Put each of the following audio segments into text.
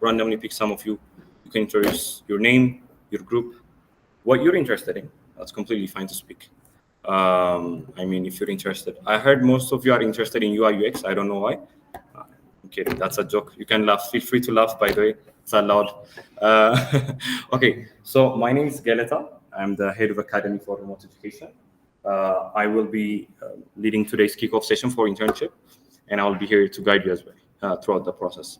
randomly pick some of you. You can introduce your name, your group, what you're interested in. That's completely fine to speak. I mean, if you're interested, I heard most of you are interested in UI UX. I don't know why. Okay, that's a joke. You can laugh. Feel free to laugh, by the way. It's allowed. Okay, so my name is Galata. I'm the head of Academy for Remote Education. I will be leading today's kickoff session for internship, and I'll be here to guide you as well throughout the process.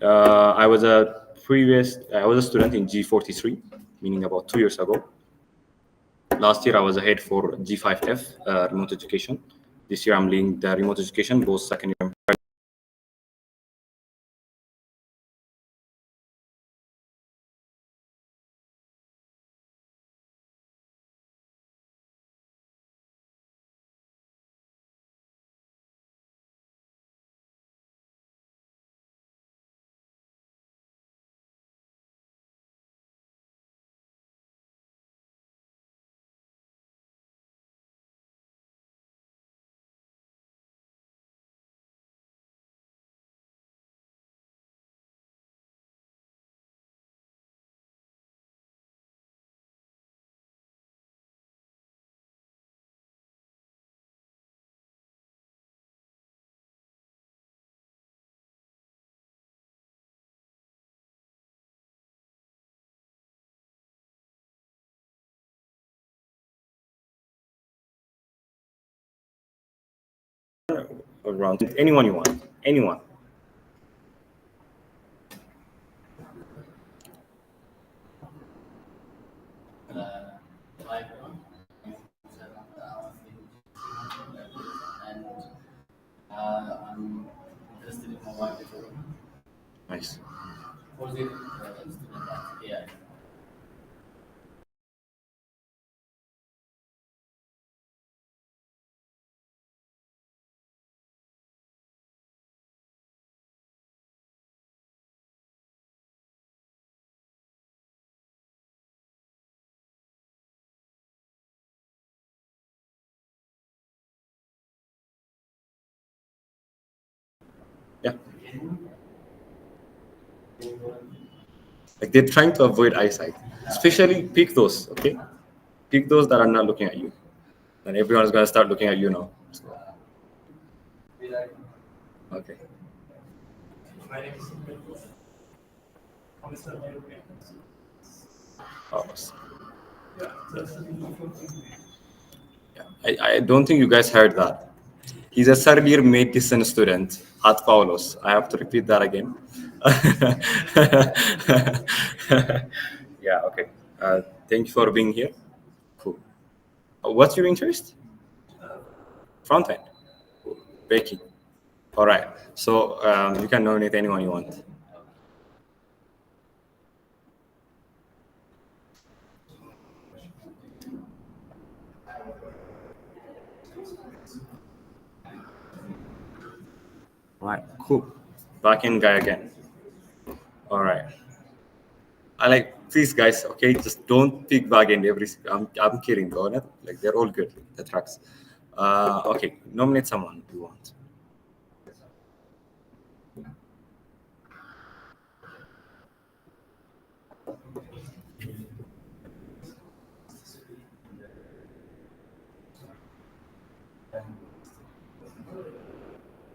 I was a student in G43, meaning about 2 years ago. Last year, I was a head for G5F, remote education. This year, I'm leading the remote education, both second year and around anyone you want, anyone. I'm interested in mobile development. Nice. Was it student at AI? Yeah. Like they're trying to avoid eyesight. Especially pick those, okay? Pick those that are not looking at you. And everyone's gonna start looking at you now. So, okay. Oh, yeah. I don't think you guys heard that. He's a third year medicine student at Paulos. I have to repeat that again. Yeah, okay. Thank you for being here. Cool. What's your interest? Front end. Cool. Baking. All right. So you can nominate anyone you want. All right. Cool. Back in guy again. All right. I like please guys, okay, just don't pick back in every. I'm kidding, go on it. Like they're all good. The tracks. Okay, nominate someone you want.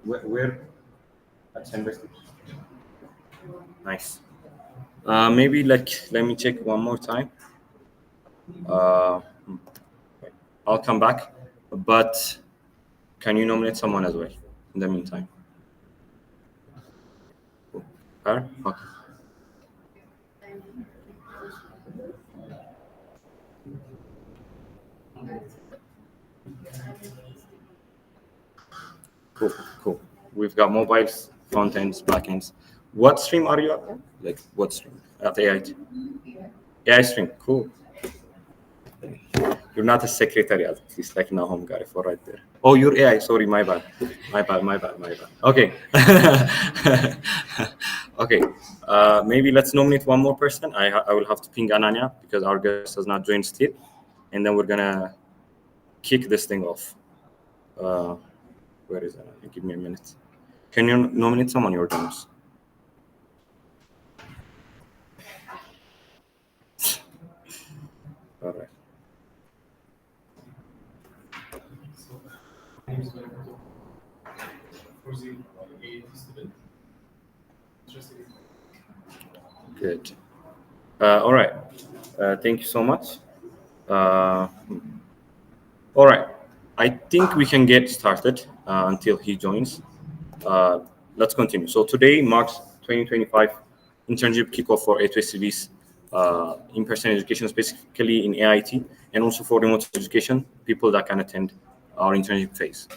Where? At University. Nice. Maybe like let me check one more time. Uh, I'll come back, but can you nominate someone as well in the meantime? Her? Okay. Cool, cool. We've got mobiles, front ends, back ends. What stream are you at? Like what stream? At AI. AI stream. Cool. You're not a secretary at least like Nahom guy for right there. Oh, you're AI. Sorry, my bad. My bad, my bad, my bad. Okay. Okay. Maybe let's nominate one more person. I will have to ping Ananya because our guest has not joined still. And then we're gonna kick this thing off. Where is Ananya? Give me a minute. Can you nominate someone, your donors? Good. All right. Thank you so much. Uh, all right. I think we can get started until he joins. Uh, let's continue. So today marks 2025 internship kickoff for A2SV's in-person education, specifically in AIT, and also for remote education, people that can attend our internship phase.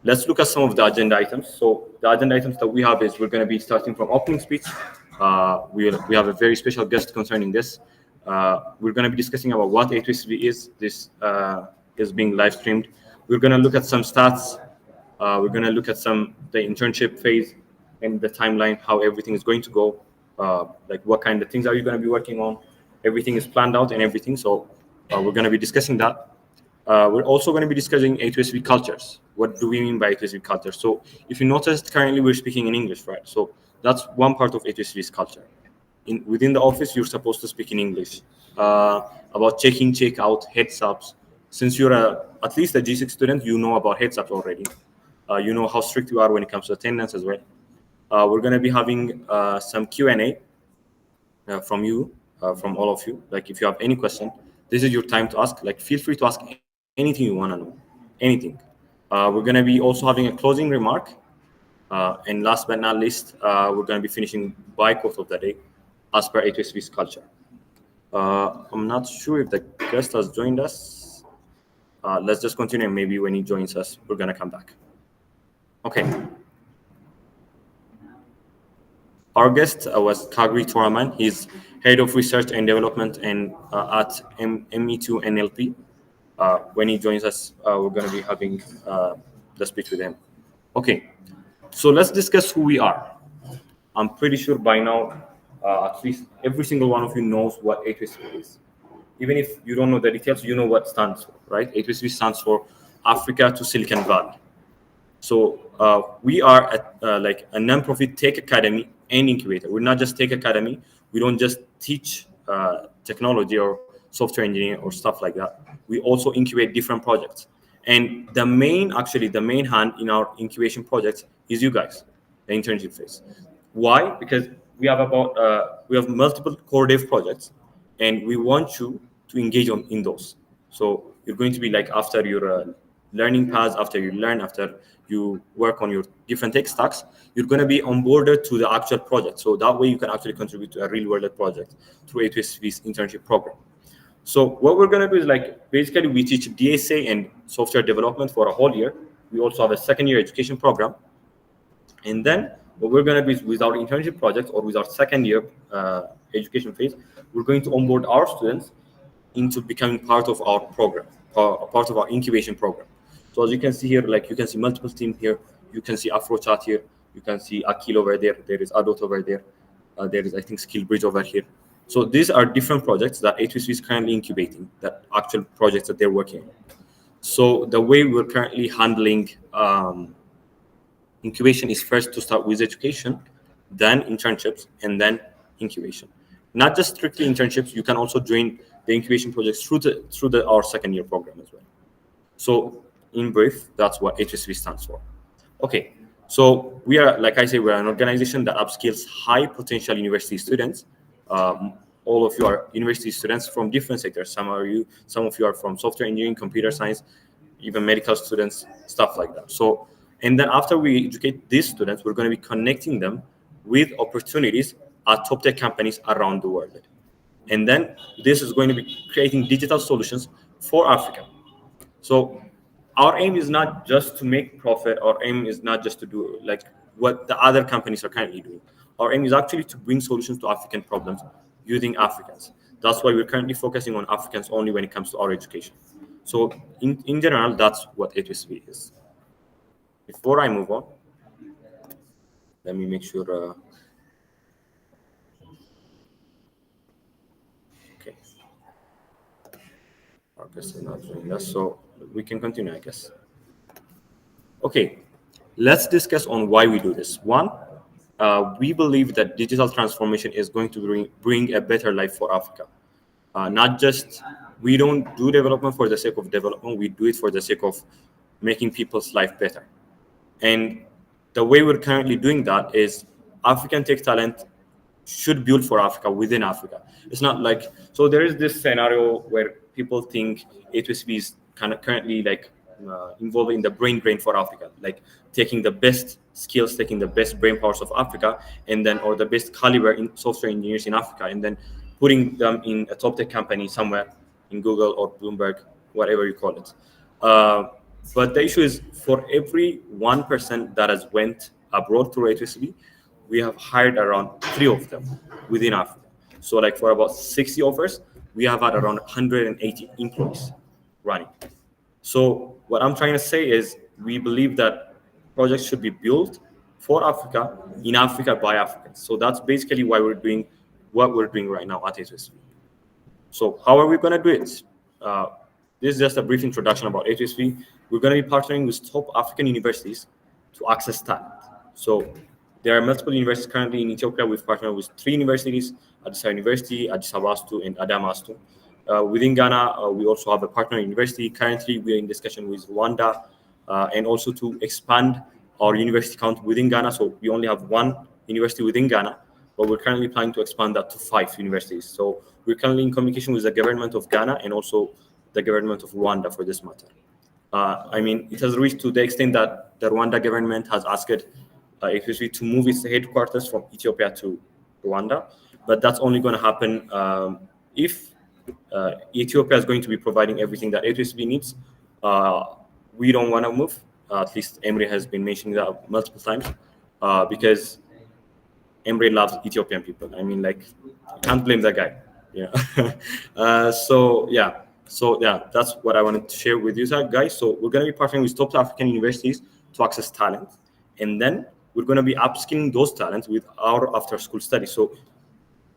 Let's look at some of the agenda items. So the agenda items that we have is we're going to be starting from opening speech. We have a very special guest concerning this. We're going to be discussing about what A2SV is. This is being live streamed. We're going to look at some stats. We're going to look at the internship phase and the timeline, how everything is going to go, like what kind of things are you going to be working on. Everything is planned out and everything. So we're going to be discussing that. We're also going to be discussing A2SV cultures. What do we mean by A2SV culture? So if you noticed, currently we're speaking in English, right? So that's one part of A2SV's culture. Within the office, you're supposed to speak in English. About checking, check out, heads ups. Since you're at least a G6 student, you know about heads ups already. You know how strict you are when it comes to attendance as well. We're going to be having some Q&A from you, from all of you. Like if you have any question, this is your time to ask. Like feel free to ask anything you want to know, anything. We're going to be also having a closing remark. And last but not least, we're going to be finishing by quote of the day, as per A2SV's culture. I'm not sure if the guest has joined us. Let's just continue. Maybe when he joins us, we're going to come back. Okay. Our guest was Kagri Toraman. He's head of research and development at ME2 NLP. When he joins us, we're going to be having the speech with him. Okay, so let's discuss who we are. I'm pretty sure by now, at least every single one of you knows what A2SV is. Even if you don't know the details, you know what it stands for, right? A2SV stands for Africa to Silicon Valley. So we are like a non-profit tech academy and incubator. We're not just tech academy. We don't just teach technology or software engineering or stuff like that. We also incubate different projects. And the main hand in our incubation projects is you guys, the internship phase. Why? Because we have multiple core dev projects, and we want you to engage in those. So you're going to be like after your learning paths, after you work on your different tech stacks, you're going to be onboarded to the actual project. So that way you can actually contribute to a real world project through A2SV's internship program. So what we're going to do is like basically we teach DSA and software development for a whole year. We also have a second year education program. And then what we're going to do is with our internship project or with our second year education phase, we're going to onboard our students into becoming part of our program, part of our incubation program. So as you can see here, like you can see multiple teams here. You can see AfroChat here. You can see Akil over there. There is Adot over there. There is, I think, SkillBridge over here. So these are different projects that A2SV is currently incubating, that actual projects that they're working on. So the way we're currently handling incubation is first to start with education, then internships, and then incubation. Not just strictly internships, you can also join the incubation projects through our second year program as well. So in brief, that's what A2SV stands for. Okay, so we are, like I say, we're an organization that upskills high potential university students. All of you are university students from different sectors. Some of you are from software engineering, computer science, even medical students, stuff like that. So, and then after we educate these students, we're going to be connecting them with opportunities at top tech companies around the world. And then this is going to be creating digital solutions for Africa. So our aim is not just to make profit. Our aim is not just to do like what the other companies are currently doing. Our aim is actually to bring solutions to African problems using Africans. That's why we're currently focusing on Africans only when it comes to our education. So in general, that's what A2SV is. Before I move on, let me make sure. Okay. Marcus is not joining us, so we can continue, I guess. Okay, let's discuss on why we do this. One, we believe that digital transformation is going to bring a better life for Africa. Not just, we don't do development for the sake of development, we do it for the sake of making people's life better. And the way we're currently doing that is African tech talent should build for Africa within Africa. It's not like, so there is this scenario where people think A2SV is kind of currently like involved in the brain drain for Africa, like taking the best skills, taking the best brain powers of Africa, and then or the best caliber in software engineers in Africa, and then putting them in a top tech company somewhere in Google or Bloomberg, whatever you call it. Uh, but the issue is for every 1% that has went abroad through A2SV, we have hired around 3 of them within Africa. So like for about 60 offers, we have had around 180 employees running. So what I'm trying to say is we believe that projects should be built for Africa, in Africa, by Africans. So that's basically why we're doing what we're doing right now at A2SV. So how are we going to do it? Uh, this is just a brief introduction about A2SV. We're going to be partnering with top African universities to access talent. So there are multiple universities currently in Ethiopia. We've partnered with 3 universities: Addis Ababa University, Addis Abastu, and Adamastu. Within Ghana, we also have a partner university. Currently, we are in discussion with Rwanda, and also to expand our university count within Ghana. So we only have 1 university within Ghana, but we're currently planning to expand that to 5 universities. So we're currently in communication with the government of Ghana and also the government of Rwanda for this matter. I mean, it has reached to the extent that the Rwanda government has asked A2SV to move its headquarters from Ethiopia to Rwanda, but that's only going to happen if Ethiopia is going to be providing everything that A2SV needs. We don't want to move. At least Emre has been mentioning that multiple times, because Emre loves Ethiopian people. I mean, like, you can't blame that guy. Yeah. So that's what I wanted to share with you guys. So we're going to be partnering with top African universities to access talent, and then we're going to be upskilling those talents with our after-school studies. So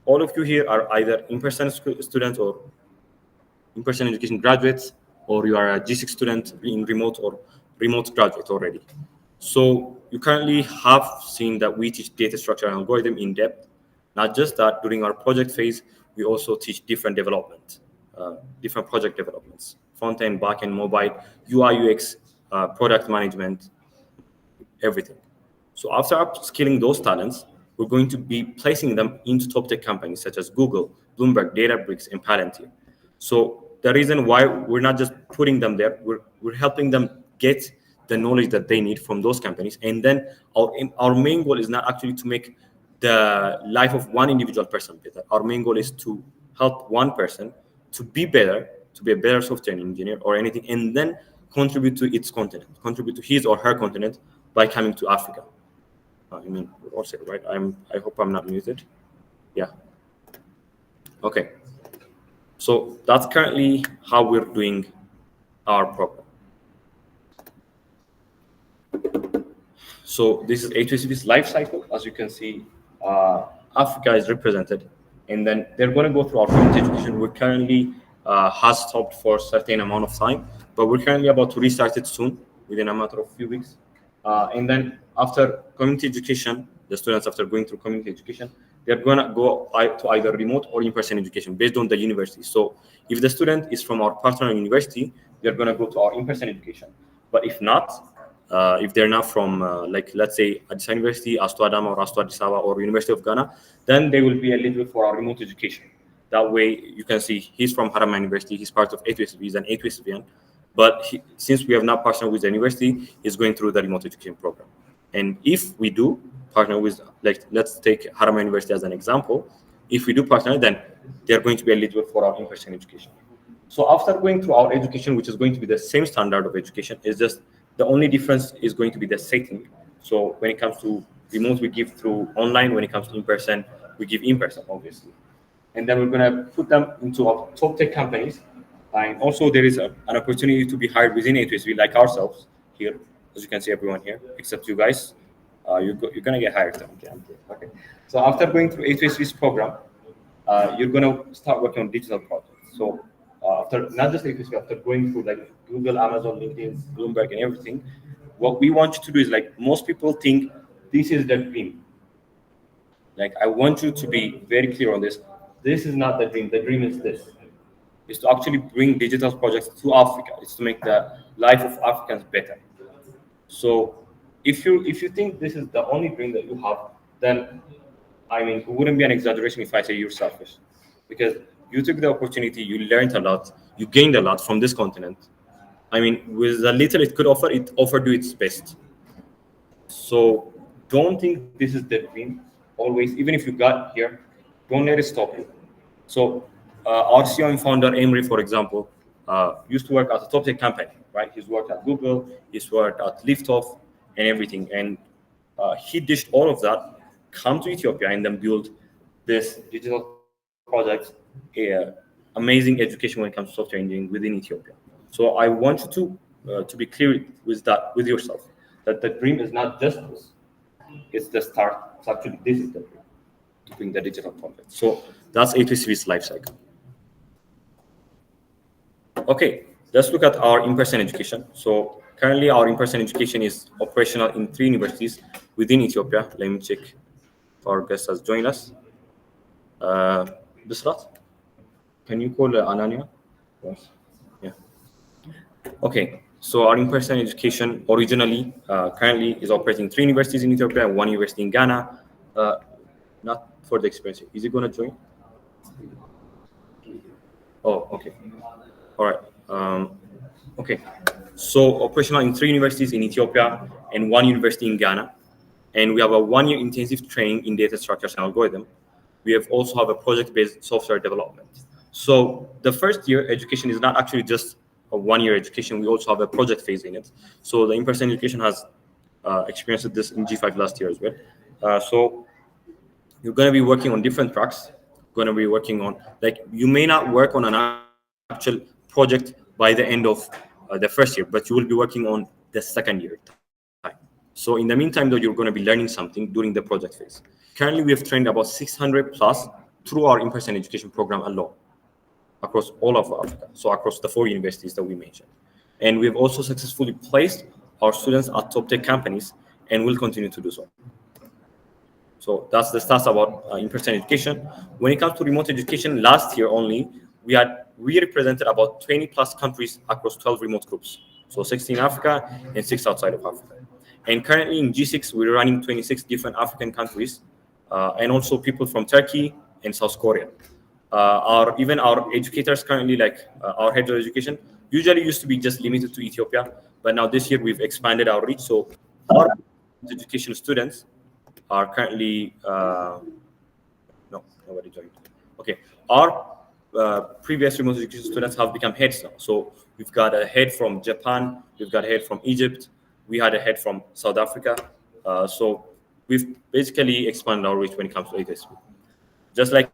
all of you here are either in-person students or in-person education graduates, or you are a G6 student in remote or remote graduate already. So you currently have seen that we teach data structure and algorithm in depth. Not just that, during our project phase, we also teach different development, different project developments: front end, back end, mobile, UI, UX, product management, everything. So after upskilling those talents, we're going to be placing them into top tech companies such as Google, Bloomberg, Databricks, and Palantir. So the reason why we're not just putting them there, we're helping them get the knowledge that they need from those companies. And then our main goal is not actually to make the life of one individual person better. Our main goal is to help one person to be better, to be a better software engineer or anything, and then contribute to its continent, contribute to his or her continent by coming to Africa. I mean, we're all set, right? I hope I'm not muted. Yeah. Okay. So that's currently how we're doing our program. So this is A2SV's life cycle. As you can see, Africa is represented, and then they're going to go through our community education. We're currently has stopped for a certain amount of time, but we're currently about to restart it soon, within a matter of few weeks. And then after community education, the students, after going through community education, they're going to go to either remote or in-person education based on the university. So if the student is from our partner university, they're going to go to our in-person education. But if not, if they're not from, like, let's say, Addis University, Astu Adama, or Astu Addis Ababa, or University of Ghana, then they will be eligible for our remote education. That way, you can see he's from Harama University, he's part of A2SV, he's an A2SVian. But since we have not partnered with the university, he's going through the remote education program. And if we do partner with, like, let's take Harama University as an example. If we do partner, then they're going to be eligible for our in-person education. So after going through our education, which is going to be the same standard of education, is just the only difference is going to be the setting. So when it comes to remote, we give through online. When it comes to in-person, we give in-person, obviously. And then we're going to put them into our top tech companies. And also there is an opportunity to be hired within A2SV, like ourselves here. As you can see, everyone here, except you guys, you're going to get hired. Okay. So after going through A2SV's program, you're going to start working on digital projects. So after, not just A2SV, after going through like Google, Amazon, LinkedIn, Bloomberg, and everything, what we want you to do is, like, most people think this is the dream. Like, I want you to be very clear on this. This is not the dream. The dream is this. Is to actually bring digital projects to Africa. It's to make the life of Africans better. So if you think this is the only dream that you have, then I mean, it wouldn't be an exaggeration if I say you're selfish, because you took the opportunity, you learned a lot, you gained a lot from this continent. I mean, with the little it could offer, it offered you its best. So don't think this is the dream. Always, even if you got here, don't let it stop you. So our CEO and founder Emery, for example, used to work at a top tech company, right? He's worked at Google, he's worked at Liftoff, and everything. And he dished all of that, come to Ethiopia, and then build this digital project, amazing education when it comes to software engineering within Ethiopia. So I want you to be clear with that, with yourself, that the dream is not just this; it's the start. It's actually this is the dream to bring the digital project. So that's A2SV's life cycle. Okay, let's look at our in-person education. So currently our in-person education is operational in 3 universities within Ethiopia. Let me check if our guest has joined us. Uh, Bisrat, can you call Anania? Yes. Yeah. Okay, so our in-person education originally, currently is operating 3 universities in Ethiopia and 1 university in Ghana. Not for the experience. Is he going to join? Oh, okay. All right. Okay. So operational in 3 universities in Ethiopia and 1 university in Ghana. And we have a 1 year intensive training in data structures and algorithm. We have also have a project-based software development. So the first year education is not actually just a 1 year education. We also have a project phase in it. So the in-person education has experienced this in G5 last year as well. So you're going to be working on different tracks. Going to be working on, like, you may not work on an actual project by the end of the first year, but you will be working on the second year time. So in the meantime, though, you're going to be learning something during the project phase. Currently we have trained about 600 plus through our in-person education program alone across all of Africa, so across the 4 universities that we mentioned. And we've also successfully placed our students at top tech companies and will continue to do so. So that's the stats about in-person education. When it comes to remote education, last year only, we represented about 20 plus countries across 12 remote groups. So 16 in Africa and 6 outside of Africa. And currently in G6, we're running 26 different African countries, and also people from Turkey and South Korea. Our educators currently, like our heads of education, usually used to be just limited to Ethiopia, but now this year we've expanded our reach. So our education students are currently no, nobody joined. Okay, our previous remote education students have become heads now. So we've got a head from Japan, we've got a head from Egypt, we had a head from South Africa. So we've basically expanded our reach when it comes to ATSP. Just like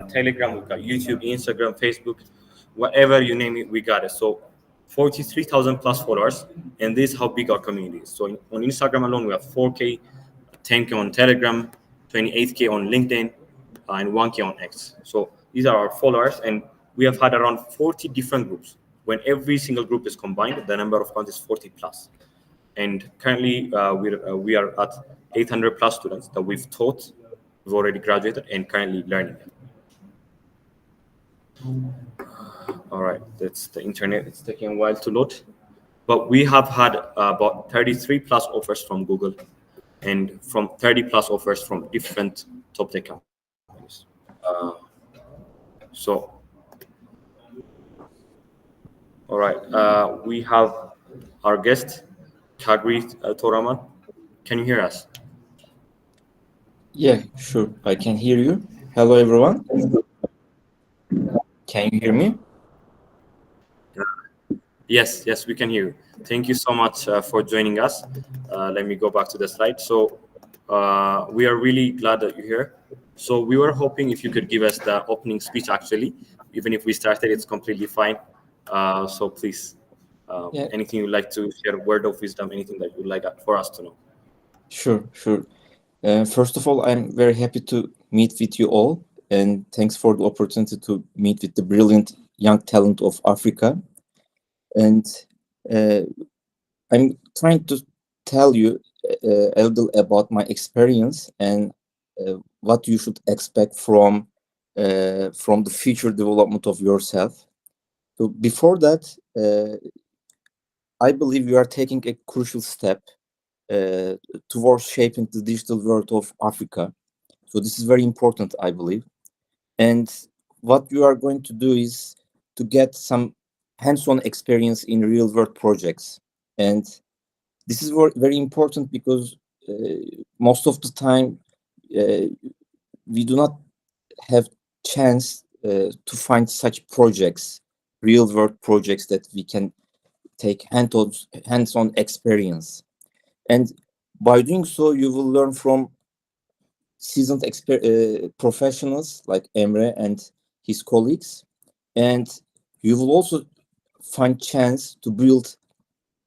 Telegram, we've got YouTube, Instagram, Facebook, whatever you name it, we got it. So 43,000 plus followers, and this is how big our community is. So on Instagram alone, we have 4K, 10K on Telegram, 28K on LinkedIn, and 1K on X. So these are our followers, and we have had around 40 different groups. When every single group is combined, the number of counts is 40 plus. And currently, we are at 800 plus students that we've taught, we've already graduated, and currently learning them. All right, that's the internet. It's taking a while to load, but we have had about 33 plus offers from Google, and from 30 plus offers from different top tech companies. So, all right, we have our guest, Kagri Toraman. Can you hear us? Yeah, sure. I can hear you. Hello, everyone. Can you hear me? Yes, yes, we can hear you. Thank you so much for joining us. Let me go back to the slide. So we are really glad that you're here. So we were hoping if you could give us the opening speech, actually. Even if we started, it's completely fine. So please, Yeah. anything you'd like to share, word of wisdom, anything that you'd like for us to know. Sure, sure. First of all, I'm very happy to meet with you all, and thanks for the opportunity to meet with the brilliant young talent of Africa. And I'm trying to tell you a little about my experience, and what you should expect from the future development of yourself. So before that, I believe you are taking a crucial step towards shaping the digital world of Africa. So this is very important, I believe. And what you are going to do is to get some hands-on experience in real-world projects. And this is very important because most of the time we do not have chance to find such projects, real-world projects that we can take hands-on experience. And by doing so, you will learn from seasoned professionals like Emre and his colleagues, and you will also find chance to build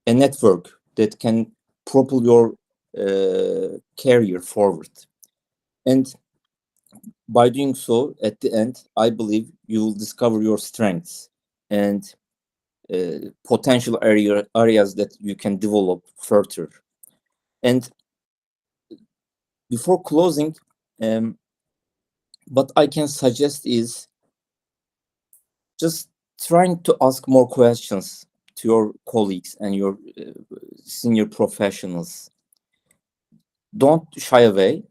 a network that can propel your career forward. And by doing so, at the end, I believe you will discover your strengths and potential areas that you can develop further. And before closing, what I can suggest is just trying to ask more questions to your colleagues and your senior professionals. Don't shy away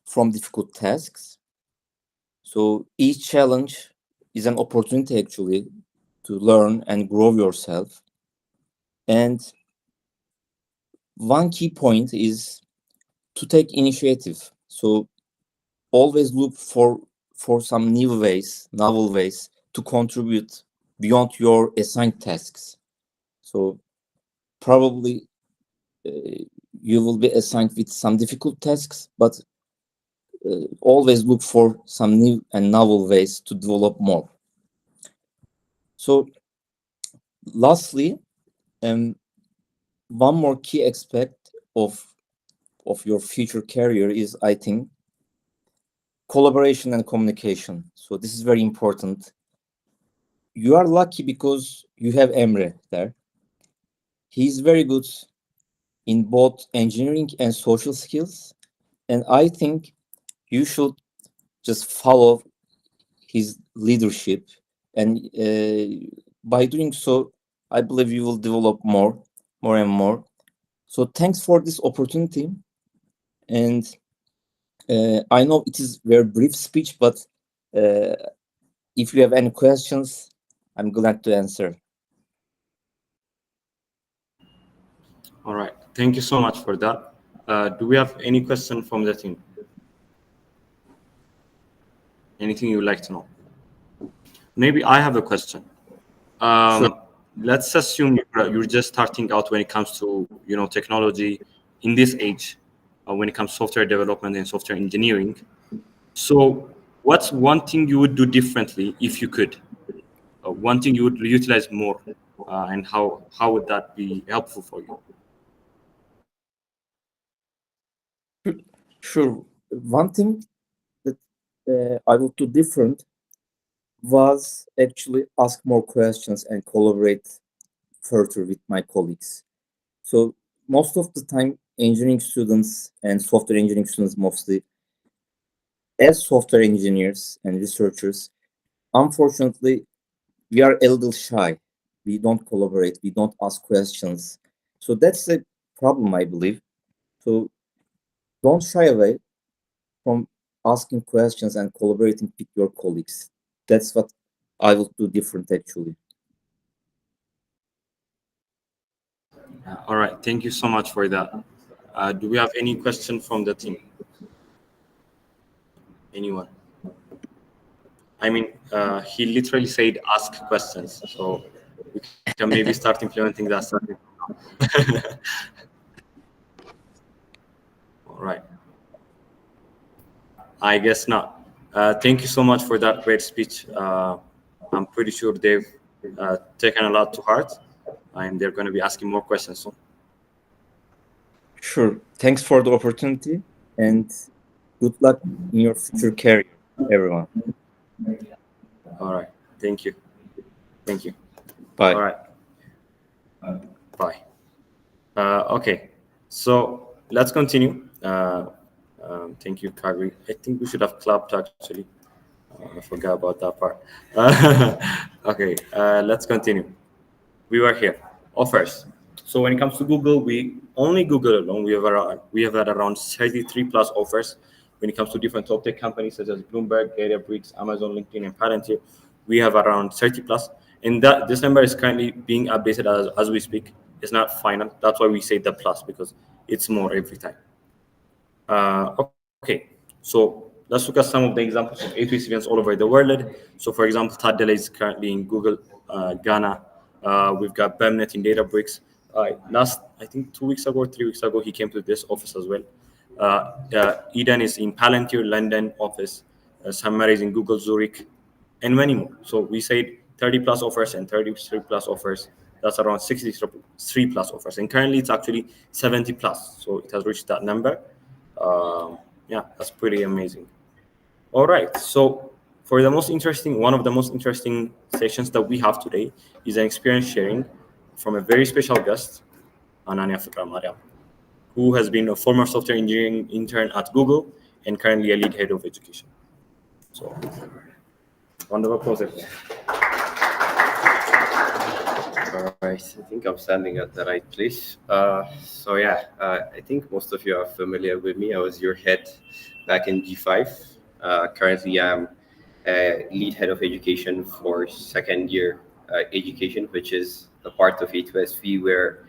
from difficult tasks. So each challenge is an opportunity actually to learn and grow yourself. And one key point is to take initiative. So always look for some novel ways to contribute beyond your assigned tasks. So probably you will be assigned with some difficult tasks, but always look for some new and novel ways to develop more. So lastly, one more key aspect of your future career is, I think, collaboration and communication. So this is very important. You are lucky because you have Emre there. He's very good in both engineering and social skills. And I think you should just follow his leadership. And by doing so, I believe you will develop more and more. So thanks for this opportunity. And I know it is very brief speech, but if you have any questions, I'm glad to answer. All right. Thank you so much for that. Do we have any question from the team? Anything you would like to know? Maybe I have a question. Sure. Let's assume you're just starting out when it comes to technology in this age, when it comes to software development and software engineering. So, what's one thing you would do differently if you could? One thing you would utilize more, and how would that be helpful for you? Sure. One thing that I would do different was actually ask more questions and collaborate further with my colleagues. So most of the time, engineering students and software engineering students mostly, as software engineers and researchers, unfortunately, we are a little shy. We don't collaborate. We don't ask questions. So that's a problem, I believe. So don't shy away from asking questions and collaborating with your colleagues. That's what I will do different, actually. All right. Thank you so much for that. Do we have any question from the team? Anyone? I mean, he literally said ask questions. So we can maybe start implementing that. All right. I guess not. Thank you so much for that great speech. I'm pretty sure they've taken a lot to heart, and they're going to be asking more questions soon. Sure. Thanks for the opportunity and good luck in your future career, everyone. All right. Thank you. Thank you. Bye. All right. Bye. Okay. So let's continue. Thank you, Kagri. I think we should have clapped actually. I forgot about that part. Okay, let's continue. We were here. Offers. So when it comes to Google, we only Google alone. We have had around 33 plus offers. When it comes to different top tech companies such as Bloomberg, Databricks, Amazon, LinkedIn, and Palantir, we have around 30 plus. And that this number is currently being updated as we speak. It's not final. That's why we say the plus because it's more every time. Okay, so let's look at some of the examples of A2S events all over the world. So, for example, Tadela is currently in Google, Ghana. We've got Bemnet in Databricks. I think 2 weeks ago or 3 weeks ago, he came to this office as well. Eden is in Palantir, London office. Samar is in Google, Zurich, and many more. So we said 30 plus offers and 33 plus offers. That's around 63 plus offers. And currently it's actually 70 plus. So it has reached that number. Yeah, that's pretty amazing. All right. So for one of the most interesting sessions that we have today is an experience sharing from a very special guest, Anania Fikra Mariam, who has been a former software engineering intern at Google and currently a lead head of education. So, round of applause. All right, I think I'm standing at the right place. I think most of you are familiar with me. I was your head back in G5. Currently, I'm lead head of education for second year education, which is a part of A2SV where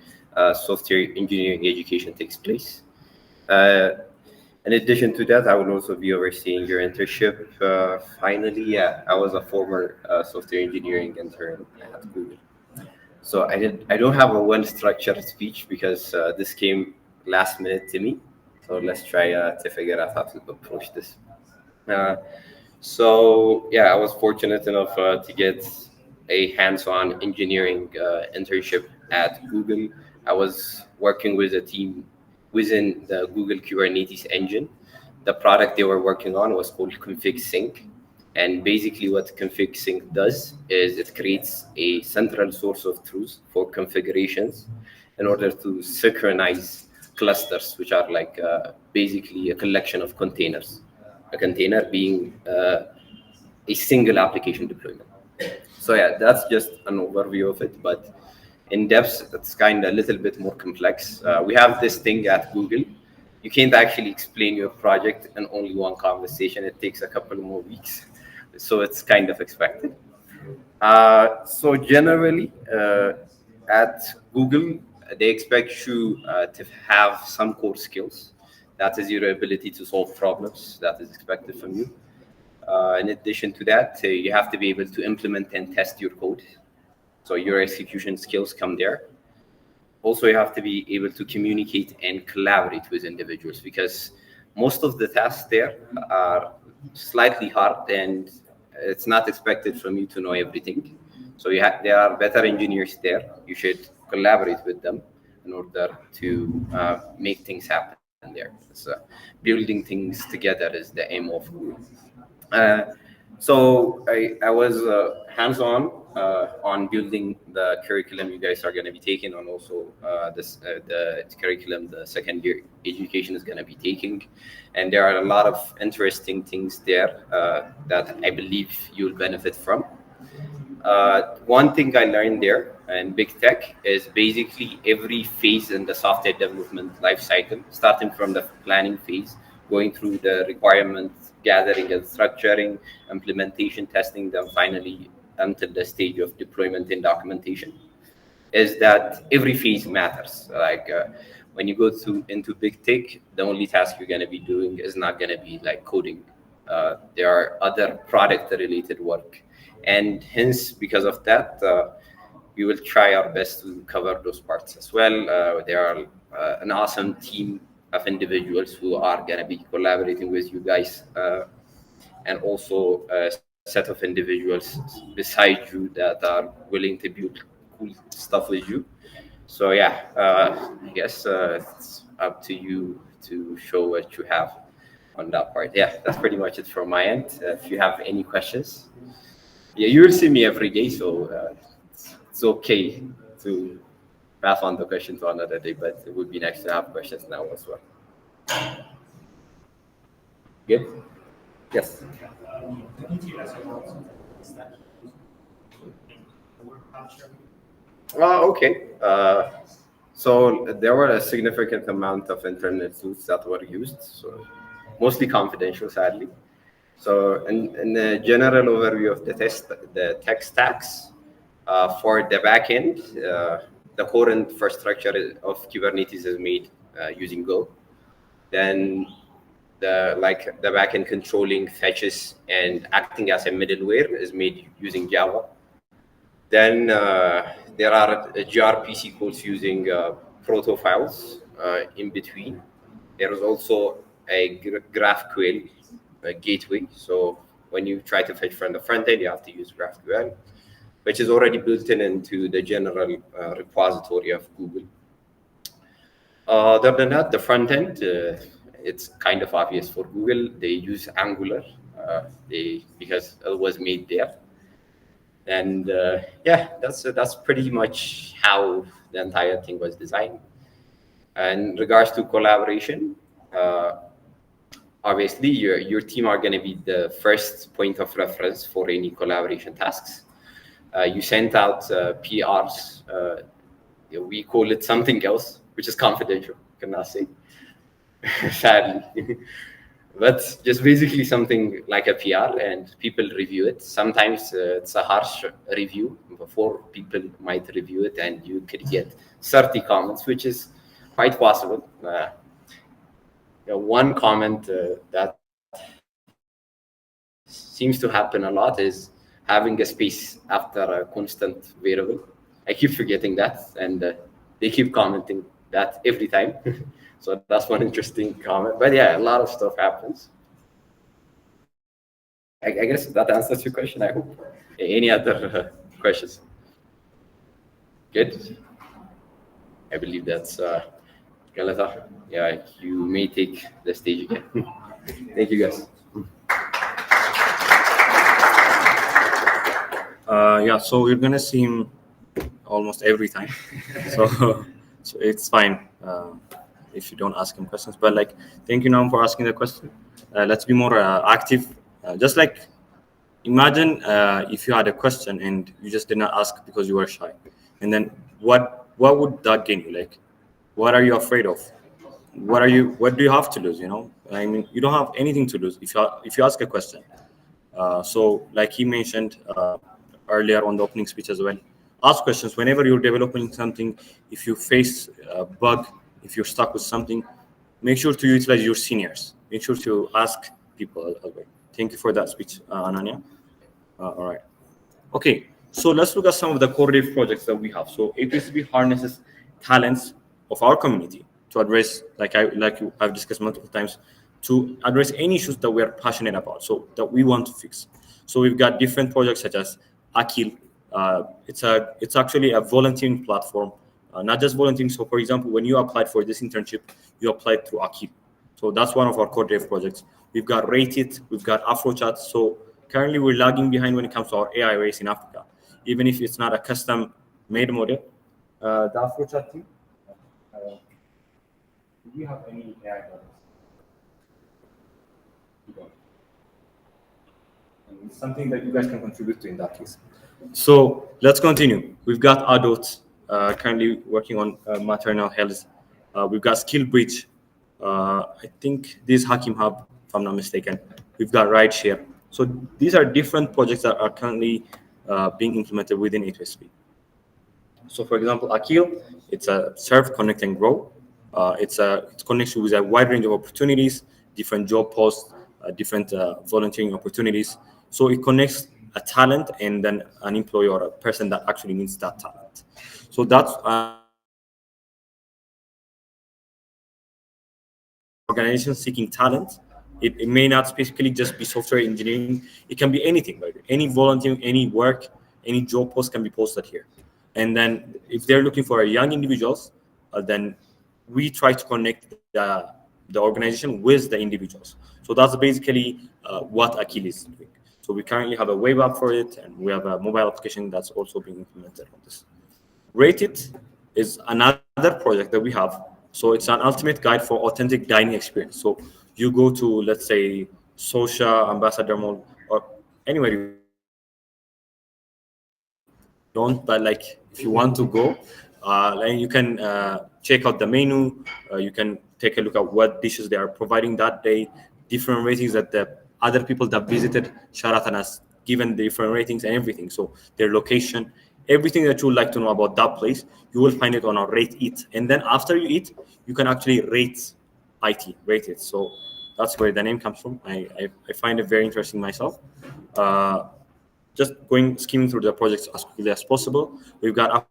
software engineering education takes place. In addition to that, I will also be overseeing your internship. Finally, yeah, I was a former software engineering intern at Google. So I don't have a well-structured speech because this came last minute to me. So let's try to figure out how to approach this. I was fortunate enough to get a hands-on engineering internship at Google. I was working with a team within the Google Kubernetes engine. The product they were working on was called Config Sync. And basically what Config Sync does is it creates a central source of truth for configurations in order to synchronize clusters, which are like basically a collection of containers. A container being a single application deployment. So yeah, that's just an overview of it, but in depth, it's kind of a little bit more complex. We have this thing at Google. You can't actually explain your project in only one conversation. It takes a couple more weeks. So it's kind of expected. So generally, at Google, they expect you to have some core skills. That is your ability to solve problems. That is expected from you. In addition to that, you have to be able to implement and test your code. So your execution skills come there. Also, you have to be able to communicate and collaborate with individuals because most of the tasks there are slightly hard and it's not expected from you to know everything. So there are better engineers there. You should collaborate with them in order to make things happen there. So building things together is the aim of Google. I was hands-on on building the curriculum you guys are going to be taking, and also the curriculum the second year education is going to be taking. And there are a lot of interesting things there that I believe you'll benefit from. One thing I learned there in big tech is basically every phase in the software development lifecycle, starting from the planning phase, going through the requirement gathering and structuring, implementation, testing, then finally until the stage of deployment and documentation, is that every phase matters. Like when you go into big tech, the only task you're going to be doing is not going to be like coding. There are other product-related work. And hence, because of that, we will try our best to cover those parts as well. There are an awesome team of individuals who are going to be collaborating with you guys, and also a set of individuals beside you that are willing to build cool stuff with you. So yeah, I guess it's up to you to show what you have on that part. Yeah, that's pretty much it from my end. If you have any questions, yeah, you will see me every day, so it's okay to pass on the question to another day, but it would be nice to have questions now as well. Good? Yes. Okay. So there were a significant amount of internet tools that were used, so mostly confidential, sadly. So in the general overview of the tech stacks, for the backend, the core infrastructure of Kubernetes is made using Go. Then the backend controlling fetches and acting as a middleware is made using Java. Then there are gRPC calls using proto files in between. There is also a GraphQL gateway. So when you try to fetch from the front end, you have to use GraphQL, which is already built in into the general repository of Google. Other than that, the front end, it's kind of obvious for Google. They use Angular because it was made there. And yeah, that's pretty much how the entire thing was designed. And in regards to collaboration, obviously your team are going to be the first point of reference for any collaboration tasks. You sent out PRs. We call it something else, which is confidential. Cannot say, sadly. But just basically something like a PR, and people review it. Sometimes it's a harsh review. Before people might review it, and you could get 30 comments, which is quite possible. One comment that seems to happen a lot is having a space after a constant variable. I keep forgetting that, and they keep commenting that every time. So that's one interesting comment. But yeah, a lot of stuff happens. I guess that answers your question, I hope. Any other questions? Good. I believe that's Galata. Yeah, you may take the stage again. Thank you, guys. Yeah, so you're gonna see him almost every time, so so it's fine if you don't ask him questions. But like, thank you, Nam, for asking the question. Let's be more active. Just like, imagine if you had a question and you just did not ask because you were shy, and then what would that gain you? Like, what are you afraid of? What do you have to lose? You know, I mean, you don't have anything to lose if you ask a question. So like he mentioned earlier on the opening speech as well, ask questions whenever you're developing something. If you face a bug, if you're stuck with something, make sure to utilize your seniors. Make sure to ask people as well. Thank you for that speech, Ananya. All right. Okay, so let's look at some of the core dev projects that we have. So A2SV harnesses talents of our community to address, I've discussed multiple times, to address any issues that we are passionate about, so that we want to fix. So we've got different projects such as Akil. It's actually a volunteering platform, not just volunteering. So for example, when you applied for this internship, you applied through Akil. So that's one of our core dev projects. We've got Rate It, we've got AfroChat. So currently we're lagging behind when it comes to our AI race in Africa, even if it's not a custom made model. The AfroChat team, do we have any AI models? And it's something that you guys can contribute to in that case. So let's continue. We've got adults currently working on maternal health. We've got Skill Bridge. I think this Hakim Hub, if I'm not mistaken. We've got Rideshare. So these are different projects that are currently being implemented within A2SV. So for example, Akil, it's a serve, connect, and grow. It's connection with a wide range of opportunities, different job posts, different volunteering opportunities. So it connects a talent and then an employee or a person that actually needs that talent. So that's organization seeking talent. It may not specifically just be software engineering. It can be anything, right? Any volunteering, any work, any job post can be posted here. And then if they're looking for young individuals, then we try to connect the organization with the individuals. So that's basically what Akil is doing. So we currently have a web app for it, and we have a mobile application that's also being implemented on this. Rate It is another project that we have. So it's an ultimate guide for authentic dining experience. So you go to, let's say, Social, Ambassador Mall, or anywhere you don't, but like if you want to go, then you can check out the menu. You can take a look at what dishes they are providing that day, different ratings that the other people that visited Sheraton has given the different ratings and everything. So their location, everything that you would like to know about that place, you will find it on our Rate It. And then after you eat, you can actually rate it. So that's where the name comes from. I find it very interesting myself. Uh, just going skimming through the projects as quickly as possible. We've got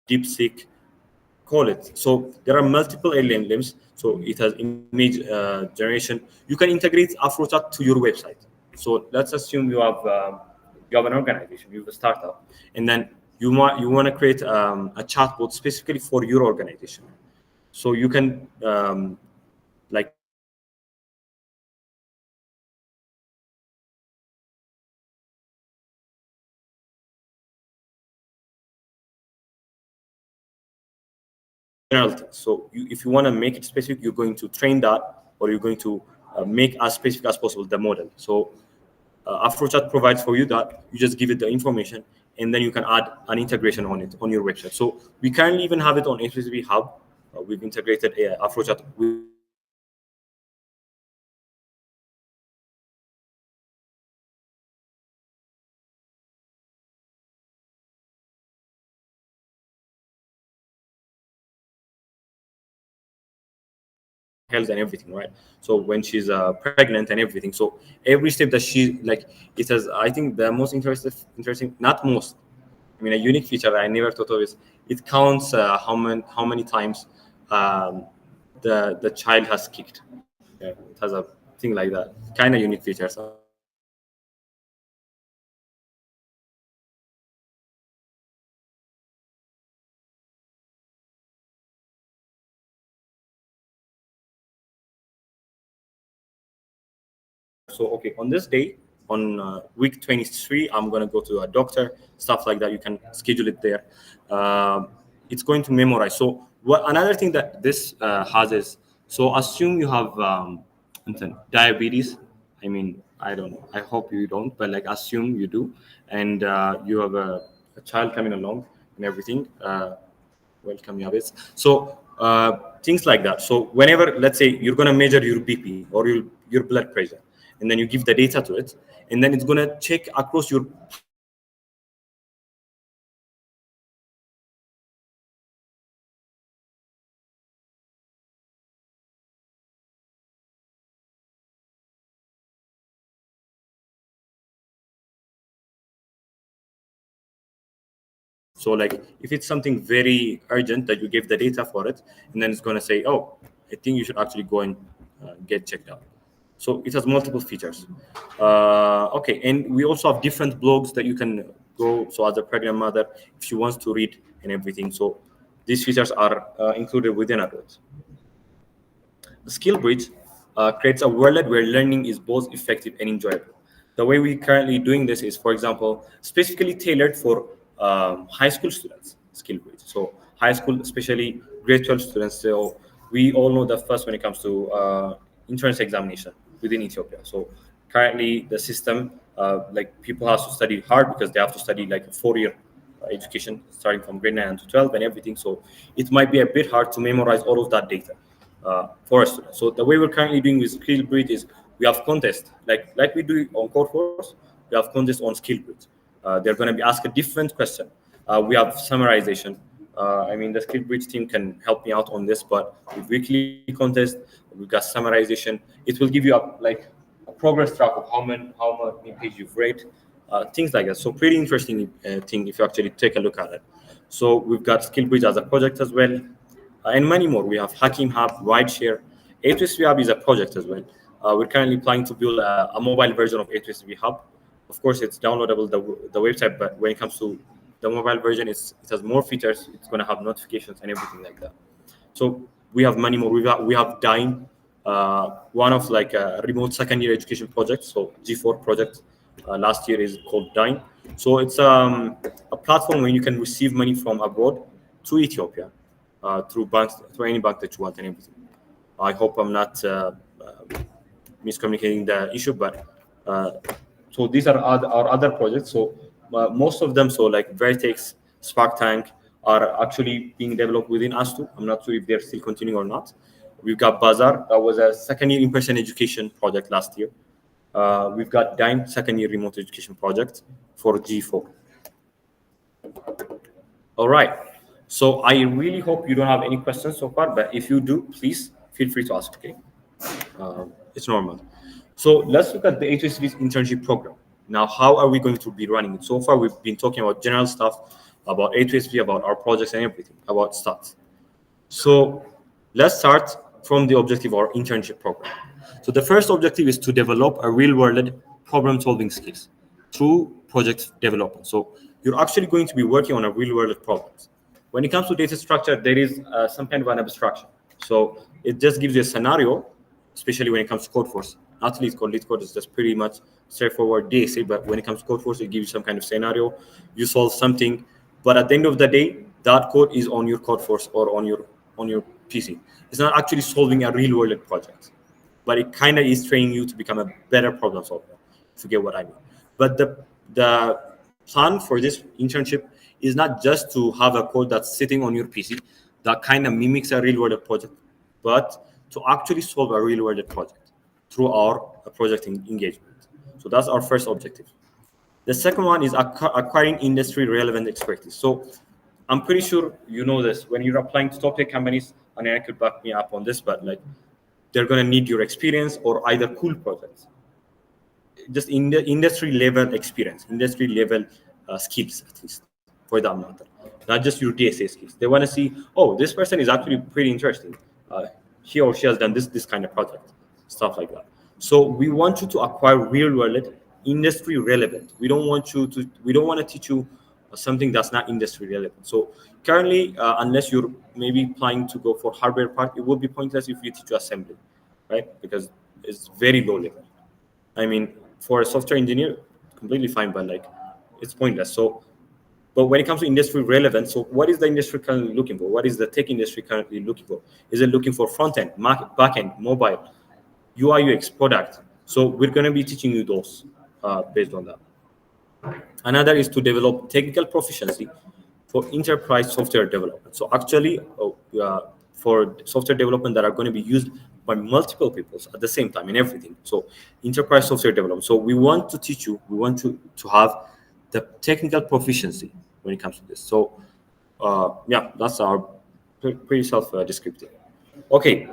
DeepSeek, call it. So there are multiple LLMs. So it has image generation. You can integrate AfroChat to your website. So let's assume you have an organization, you have a startup, and then you want to create a chatbot specifically for your organization. So you can like general things. So if you want to make it specific, you're going to train that, or you're going to make as specific as possible the model. So AfroChat provides for you that you just give it the information, and then you can add an integration on it on your website. So we currently even have it on A2SV Hub. We've integrated AfroChat with health and everything, right? So when she's pregnant and everything, so every step that she like, it has. I think the most interesting, not most. I mean, a unique feature I never thought of is it counts how many times the child has kicked. Yeah, it has a thing like that. Kind of unique feature. So okay, on this day, on week 23, I'm gonna go to a doctor, stuff like that. You can schedule it there. It's going to memorize. So what another thing that this has is, so assume you have diabetes. I mean, I don't know. I hope you don't, but like assume you do, and you have a child coming along and everything. Welcome, Yabes. So things like that. So whenever, let's say, you're gonna measure your BP or your blood pressure, and then you give the data to it, and then it's gonna check across your so like if it's something very urgent that you give the data for it, and then it's gonna say, oh, I think you should actually go and get checked out. So it has multiple features. Okay, and we also have different blogs that you can go. So as a pregnant mother, if she wants to read and everything, so these features are included within it. Skill Bridge creates a world where learning is both effective and enjoyable. The way we're currently doing this is, for example, specifically tailored for high school students, Skill Bridge. So high school, especially grade 12 students. So we all know that first when it comes to entrance examination within Ethiopia. So currently the system, like people have to study hard because they have to study like a 4 year education starting from grade 9 to 12 and everything. So it might be a bit hard to memorize all of that data for a student. So the way we're currently doing with Skill Bridge is we have contests like we do on Core Course. We have contests on Skill Bridge. They're going to be asked a different question. We have summarization. I mean, the Skill Bridge team can help me out on this, but with weekly contest, we've got summarization. It will give you a progress track of how many pages you've read, things like that. So pretty interesting thing if you actually take a look at it. So we've got Skill Bridge as a project as well, and many more. We have Hakim Hub, Rideshare. A2SV Hub is a project as well. We're currently planning to build a mobile version of A2SV Hub. Of course, it's downloadable the website, but when it comes to the mobile version, it has more features. It's going to have notifications and everything like that. So we have many more. We have Dine, one of like a remote second year education project. So G4 project last year is called Dine. So it's a platform where you can receive money from abroad through Ethiopia, through banks, through any bank that you want and everything. I hope I'm not miscommunicating the issue, but so these are our other projects. So most of them, so like Vertex, Spark Tank, are actually being developed within us too. I'm not sure if they're still continuing or not. We've got Bazaar, that was a second year in-person education project last year. We've got Dime, second year remote education project for G4. All right. So I really hope you don't have any questions so far, but if you do, please feel free to ask, okay? It's normal. So let's look at the A2SV's internship program. Now, how are we going to be running it? So far, we've been talking about general stuff, about A2SV, about our projects and everything, about stats. So let's start from the objective of our internship program. So the first objective is to develop a real-world problem-solving skills through project development. So you're actually going to be working on a real-world problems. When it comes to data structure, there is some kind of an abstraction. So it just gives you a scenario, especially when it comes to Codeforce. Not lead code. Lead code is just pretty much straightforward DSA, but when it comes to Codeforce, it gives you some kind of scenario. You solve something, but at the end of the day, that code is on your Codeforce or on your PC. It's not actually solving a real world project, but it kind of is training you to become a better problem solver, if you get what I mean. But the plan for this internship is not just to have a code that's sitting on your PC that kind of mimics a real world project, but to actually solve a real world project through our project engagement. So that's our first objective. The second one is acquiring industry relevant expertise. So I'm pretty sure you know this. When you're applying to top tech companies, and I could back me up on this, but like they're gonna need your experience or either cool projects, just in the industry level experience, industry level skills at least for that matter, not just your DSA skills. They want to see, oh, this person is actually pretty interesting. He or she has done this kind of project, stuff like that. So we want you to acquire real world industry relevant. We don't want to teach you something that's not industry relevant. So currently, unless you're maybe planning to go for hardware part, it would be pointless if you teach you assembly, right? Because it's very low level. I mean, for a software engineer, completely fine, but like it's pointless. So, but when it comes to industry relevance, so what is the industry currently looking for? What is the tech industry currently looking for? Is it looking for front end, back end, mobile, UI, UX, product? So we're going to be teaching you those based on that. Another is to develop technical proficiency for enterprise software development. So actually, for software development that are going to be used by multiple people at the same time in everything. So enterprise software development. So we want to teach you, we want you to have the technical proficiency when it comes to this. So yeah, that's our pretty self-descriptive. Okay,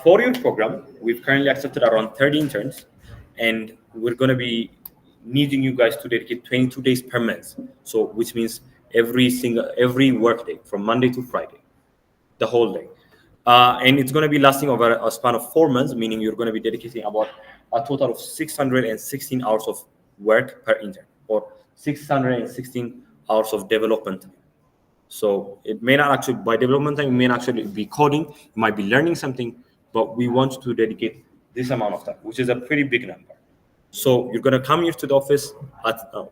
for your program, we've currently accepted around 30 interns, and we're going to be needing you guys to dedicate 22 days per month. So which means every work day from Monday to Friday, the whole day. And it's going to be lasting over a span of 4 months, meaning you're going to be dedicating about a total of 616 hours of work per intern, or 616 hours of development. So it may not actually, by development time, it may not actually be coding, you might be learning something, but we want to dedicate this amount of time, which is a pretty big number. So you're going to come here to the office.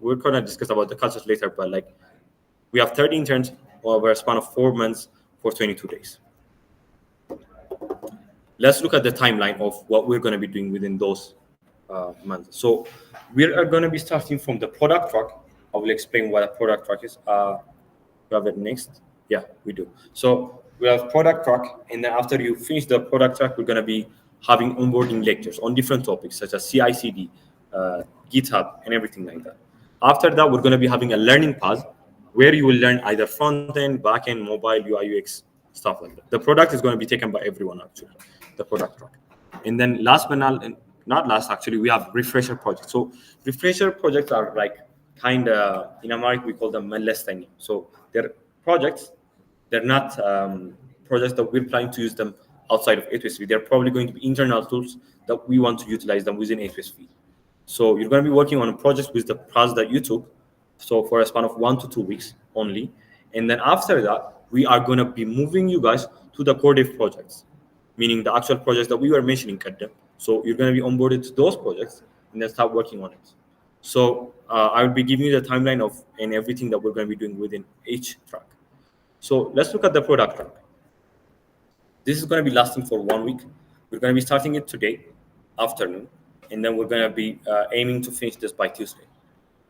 We're going to discuss about the cultures later, but like we have 30 interns over a span of 4 months for 22 days. Let's look at the timeline of what we're going to be doing within those months. So we are going to be starting from the product track. I will explain what a product track is. We have it next. Yeah, we do. So we have product track, and then after you finish the product track, we're going to be having onboarding lectures on different topics such as CI/CD, GitHub, and everything like that. After that, we're going to be having a learning path where you will learn either front end, back end, mobile, UI, UX, stuff like that. The product is going to be taken by everyone actually, the product track. And then last but not last, actually, we have refresher projects. So refresher projects are like kind of, in America, we call them milestones. So they're projects. They're not projects that we're planning to use them outside of A2SV. They're probably going to be internal tools that we want to utilize them within A2SV. So you're going to be working on a project with the paths that you took. So for a span of 1 to 2 weeks only. And then after that, we are going to be moving you guys to the core dev projects, meaning the actual projects that we were mentioning, Kaddam. So you're going to be onboarded to those projects and then start working on it. So I will be giving you the timeline of and everything that we're going to be doing within each track. So let's look at the product track. This is going to be lasting for 1 week. We're going to be starting it today afternoon, and then we're going to be aiming to finish this by Tuesday.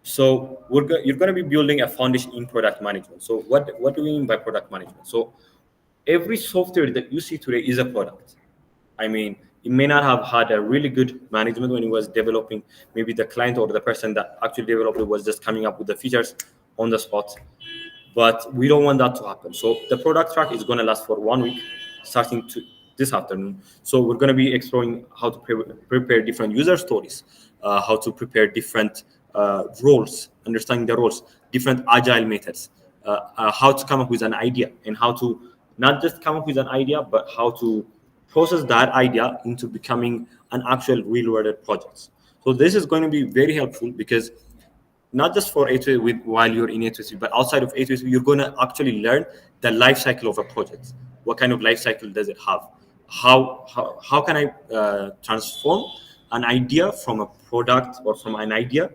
So you're going to be building a foundation in product management. So what do we mean by product management? So every software that you see today is a product. I mean, it may not have had a really good management when it was developing. Maybe the client or the person that actually developed it was just coming up with the features on the spot. But we don't want that to happen. So the product track is going to last for 1 week, starting to this afternoon. So we're going to be exploring how to prepare different user stories, how to prepare different roles, understanding the roles, different agile methods, how to come up with an idea, and how to not just come up with an idea, but how to process that idea into becoming an actual real-world project. So this is going to be very helpful because not just for A2SV while you're in A2SV, but outside of A2SV, you're going to actually learn the life cycle of a project. What kind of life cycle does it have? How can I transform an idea from a product or from an idea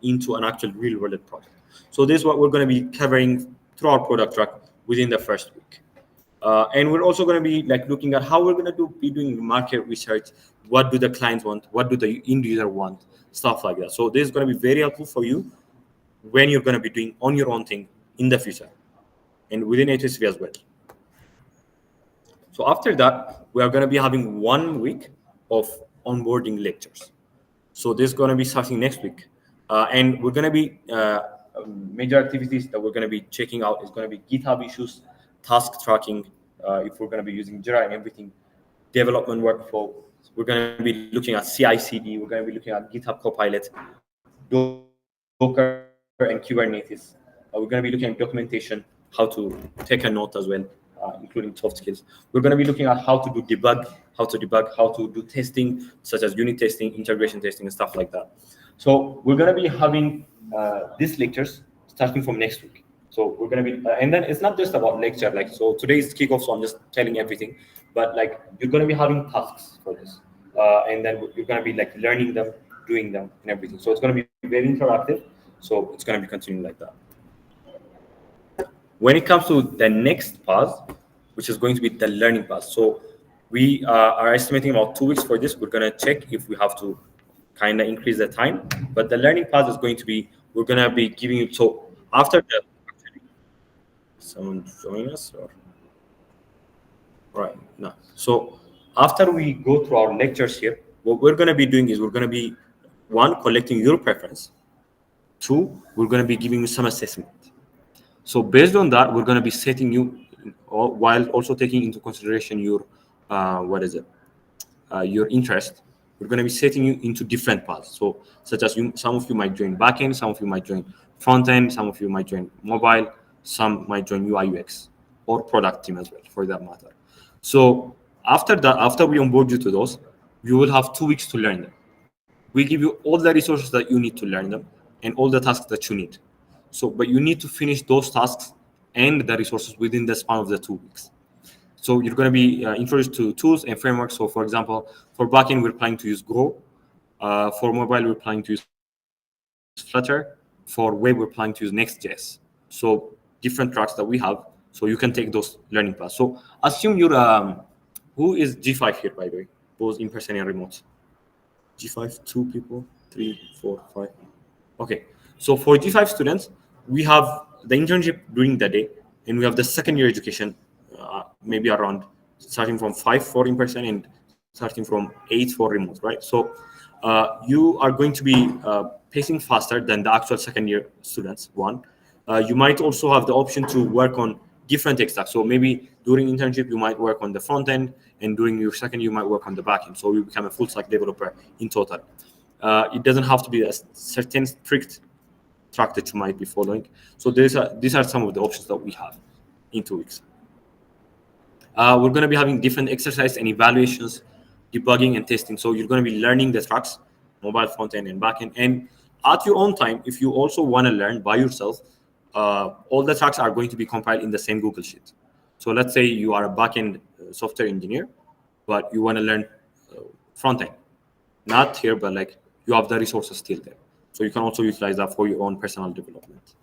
into an actual real world project? So this is what we're going to be covering through our product track within the first week. And we're also going to be like looking at how we're going to be doing market research. What do the clients want? What do the end user want? Stuff like that. So this is going to be very helpful for you when you're going to be doing on your own thing in the future and within A2SV as well. So after that, we are going to be having 1 week of onboarding lectures. So this is going to be starting next week. And we're going to be major activities that we're going to be checking out is going to be GitHub issues, task tracking, if we're going to be using Jira and everything, development workflow. We're going to be looking at CI/CD. We're going to be looking at GitHub Copilot, Docker and Kubernetes. We're going to be looking at documentation, how to take a note as well, including soft skills. We're going to be looking at how to debug, how to do testing, such as unit testing, integration testing, and stuff like that. So we're going to be having these lectures starting from next week. So we're going to be, and then it's not just about lecture. Like, so today's kickoff, so I'm just telling everything. But like, you're going to be having tasks for this, and then you're going to be like learning them, doing them, and everything. So it's going to be very interactive. So it's going to be continuing like that. When it comes to the next path, which is going to be the learning path, so we are estimating about 2 weeks for this. We're going to check if we have to kind of increase the time, but the learning path is going to be, we're going to be giving you, so after the, actually, someone join us or right now. So after we go through our lectures here, what we're going to be doing is we're going to be, one, collecting your preference. Two, we're going to be giving you some assessment. So based on that, we're going to be setting you, while also taking into consideration your, your interest. We're going to be setting you into different paths. So such as some of you might join backend, some of you might join front end, some of you might join mobile, some might join UI UX or product team as well, for that matter. So after that, after we onboard you to those, you will have 2 weeks to learn them. We give you all the resources that you need to learn them and all the tasks that you need. So, but you need to finish those tasks and the resources within the span of the 2 weeks. So you're going to be introduced to tools and frameworks. So for example, for backend, we're planning to use Grow. For mobile, we're planning to use Flutter. For web, we're planning to use Next.js. So different tracks that we have. So you can take those learning paths. So assume you're, who is G5 here, by the way? Both in person and remote. G5, 2 people, 3, 4, 5. Okay. So for G5 students, we have the internship during the day, and we have the second year education, maybe around starting from 5 for in person and starting from 8 for remote, right? So you are going to be pacing faster than the actual second year students. One, you might also have the option to work on different tech stacks. So maybe during internship, you might work on the front end, and during your second, you might work on the back end. So you become a full stack developer in total. It doesn't have to be a certain strict track that you might be following. So these are some of the options that we have in 2 weeks. We're going to be having different exercises and evaluations, debugging and testing. So you're going to be learning the tracks, mobile, front end, and back end. And at your own time, if you also want to learn by yourself, all the tracks are going to be compiled in the same Google Sheet. So let's say you are a backend software engineer, but you want to learn front end. Not here, but like you have the resources still there. So you can also utilize that for your own personal development.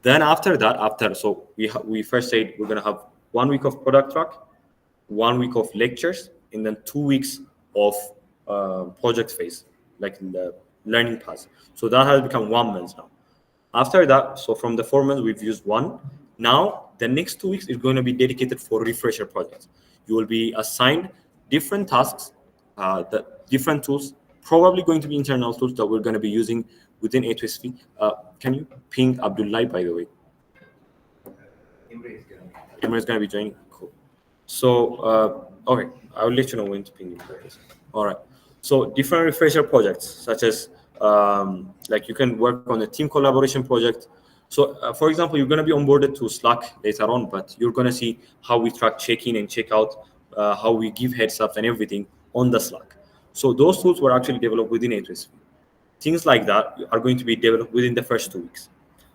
Then after that, so we first said we're gonna have 1 week of product track, 1 week of lectures, and then 2 weeks of project phase, like in the learning path. So that has become 1 month now. After that, so from the 4 months, we've used one. Now, the next 2 weeks is going to be dedicated for refresher projects. You will be assigned different tasks, the different tools, probably going to be internal tools that we're going to be using within A2SV. Can you ping Abdullah, by the way? Imre is going to be joining. Cool. So, okay, I'll let you know when to ping you guys. All right. So different refresher projects, such as like you can work on a team collaboration project. So, for example, you're going to be onboarded to Slack later on, but you're going to see how we track check-in and check-out, how we give heads up and everything on the Slack. So those tools were actually developed within A2SV. Things like that are going to be developed within the first 2 weeks.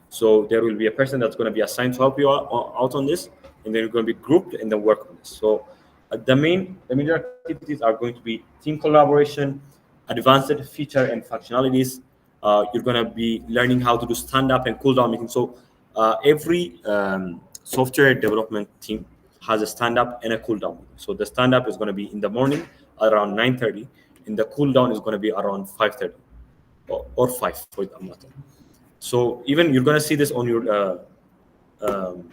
So there will be a person that's going to be assigned to help you out on this, and then you're going to be grouped and then work on this. So the major activities are going to be team collaboration, advanced feature and functionalities. You're going to be learning how to do stand-up and cool-down meetings. So every software development team has a stand-up and a cool-down meeting. So the stand-up is going to be in the morning around 9:30, and the cool-down is going to be around 5:30 or 5 for that matter. So even you're going to see this on your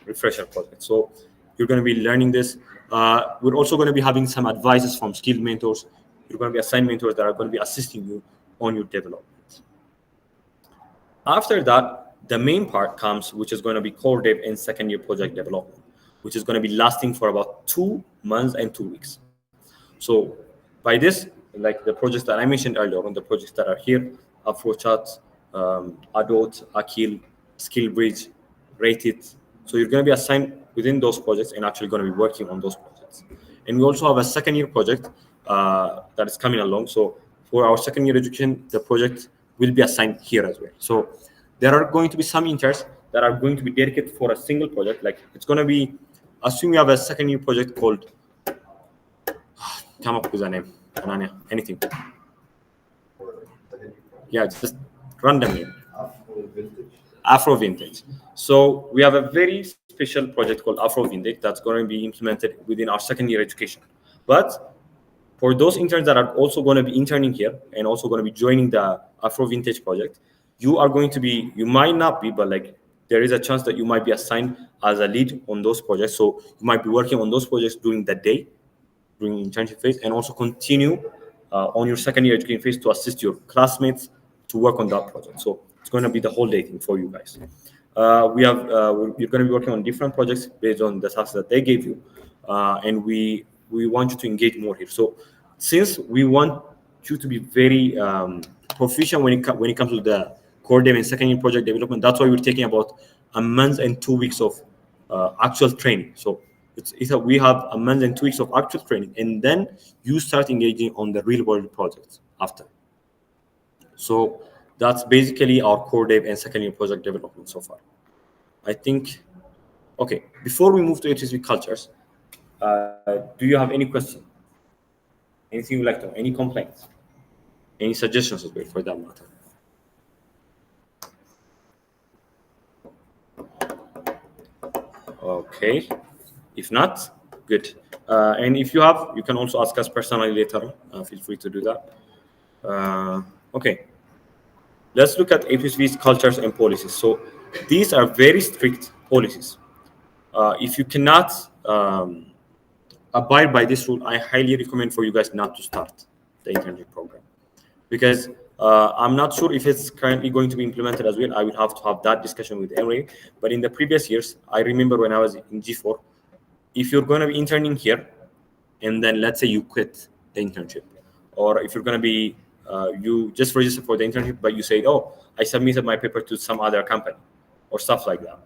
refresher project. So you're going to be learning this. We're also going to be having some advices from skilled mentors. You're going to be assigned mentors that are going to be assisting you on your development. After that, the main part comes, which is going to be core dev and second year project development, which is going to be lasting for about 2 months and 2 weeks. So by this, like the projects that I mentioned earlier on, the projects that are here, AfroChat, Adot, Akil, SkillBridge, Rated. So you're going to be assigned within those projects and actually going to be working on those projects. And we also have a second year project that is coming along. So for our second year education, the project will be assigned here as well. So there are going to be some interns that are going to be dedicated for a single project. Like it's going to be, assume you have a second year project called, come up with a name, Ananya, anything. Yeah, just random name. Afro Vintage. So we have a very special project called Afro Vintage that's going to be implemented within our second year education. But for those interns that are also going to be interning here and also going to be joining the Afro Vintage project, you are going to be, you might not be, but like there is a chance that you might be assigned as a lead on those projects. So you might be working on those projects during the day, during internship phase, and also continue on your second year education phase to assist your classmates to work on that project. So it's going to be the whole day thing for you guys. You're going to be working on different projects based on the tasks that they gave you, and we want you to engage more here. So since we want you to be very proficient when it comes to the core dev and second year project development, that's why we're taking about a month and 2 weeks of actual training. So we have a month and 2 weeks of actual training, and then you start engaging on the real world projects after. So that's basically our core dev and second year project development so far. I think, okay, before we move to A2SV cultures, do you have any question? Anything you'd like to know? Any complaints? Any suggestions as well for that matter? Okay. If not, good. And if you have, you can also ask us personally later on. Feel free to do that. Okay. Let's look at A2SV's cultures and policies. So these are very strict policies. If you cannot abide by this rule, I highly recommend for you guys not to start the internship program, because I'm not sure if it's currently going to be implemented as well. I will have to have that discussion with Emre. But in the previous years, I remember when I was in G4, if you're going to be interning here, and then let's say you quit the internship, or if you're going to be you just register for the internship, but you say, oh, I submitted my paper to some other company or stuff like that.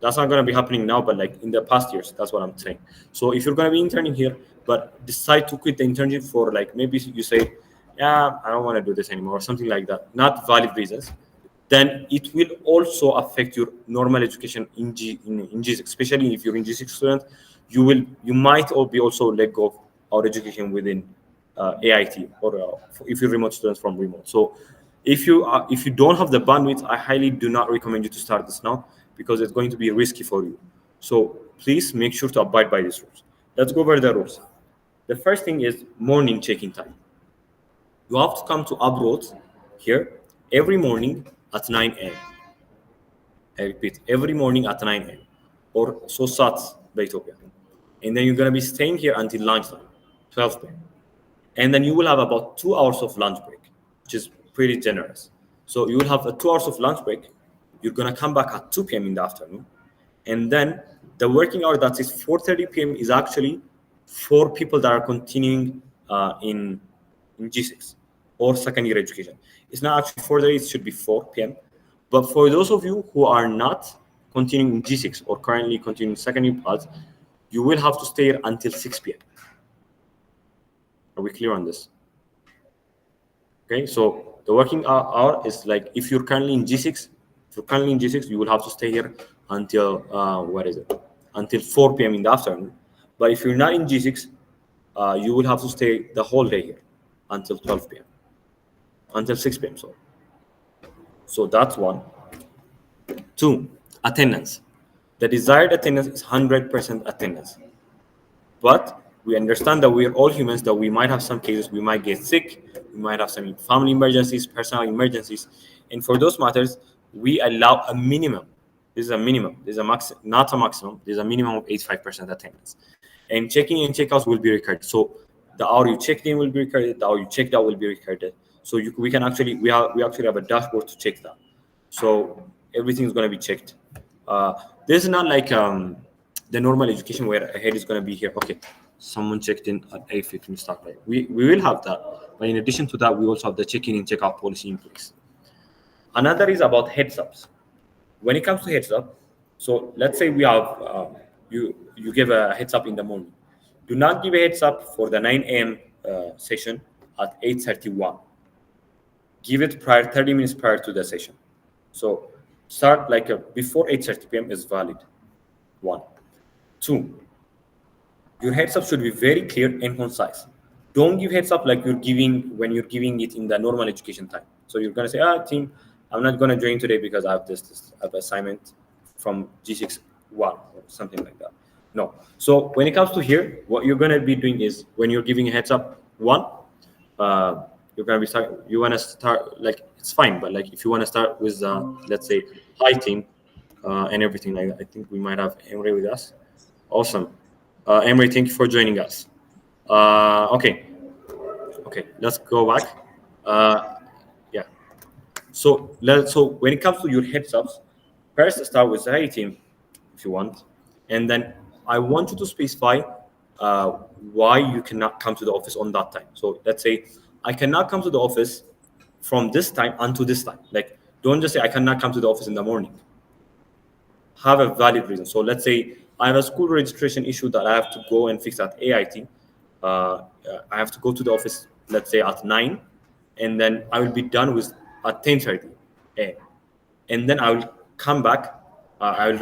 That's not going to be happening now, but like in the past years, that's what I'm saying. So if you're going to be interning here, but decide to quit the internship for like, maybe you say, yeah, I don't want to do this anymore, or something like that, not valid reasons, then it will also affect your normal education in G6, especially if you're in G6 student, you might all be also let go of our education within AIT, or if you're remote students from remote. So If you don't have the bandwidth, I highly do not recommend you to start this now because it's going to be risky for you. So please make sure to abide by these rules. Let's go over the rules. The first thing is morning check-in time. You have to come to abroad here every morning at 9 a.m. I repeat, every morning at 9 a.m. or so sat by Ethiopia. And then you're going to be staying here until lunchtime, 12 p.m. And then you will have about 2 hours of lunch break, which is pretty generous. So you will have a 2 hours of lunch break. You're going to come back at 2 p.m. in the afternoon. And then the working hour that is 4:30 p.m. is actually for people that are continuing in G6 or second year education. It's not actually 4:30, it should be 4 p.m. But for those of you who are not continuing in G6 or currently continuing second year paths, you will have to stay here until 6 p.m. Are we clear on this? Okay, so the working hour is like if you're currently in G6, you will have to stay here until until 4 p.m. in the afternoon. But if you're not in G6, you will have to stay the whole day here until 12 p.m. until 6 p.m. So that's one. Two, attendance. The desired attendance is 100% attendance. But we understand that we're all humans, that we might have some cases, we might get sick, we might have some family emergencies, personal emergencies. And for those matters, we allow a minimum. This is a minimum. This is a not a maximum. There's a minimum of 85% attendance. And checking and checkouts will be recorded. So the hour you checked in will be recorded, the hour you checked out will be recorded. So we actually have a dashboard to check that. So everything is going to be checked. This is not like the normal education where a head is going to be here. Okay, someone checked in at 8:15 start time. We will have that, but in addition to that, we also have the check-in and check-out policy in place. Another is about heads ups. When it comes to heads up, so let's say we have you give a heads up in the morning. Do not give a heads up for the 9 a.m. Session at 8:31. Give it 30 minutes prior to the session. So start like before 8:30 p.m. is valid. 1. 2. Your heads up should be very clear and concise. Don't give heads up like when you're giving it in the normal education time. So you're gonna say, team, I'm not gonna join today because I have this assignment from G6 1 or something like that. No. So when it comes to here, what you're gonna be doing is when you're giving a heads up, you're gonna be you wanna start like it's fine, but like if you wanna start with let's say hi team and everything like that. I think we might have Emre with us. Awesome. Emre, thank you for joining us. Okay, let's go back. Yeah. So when it comes to your heads ups, first start with hi team, if you want, and then I want you to specify why you cannot come to the office on that time. So let's say I cannot come to the office from this time until this time. Like, don't just say I cannot come to the office in the morning. Have a valid reason. So let's say I have a school registration issue that I have to go and fix at AIT. I have to go to the office, let's say at 9, and then I will be done with at 10:30 a.m. And then I will come back. I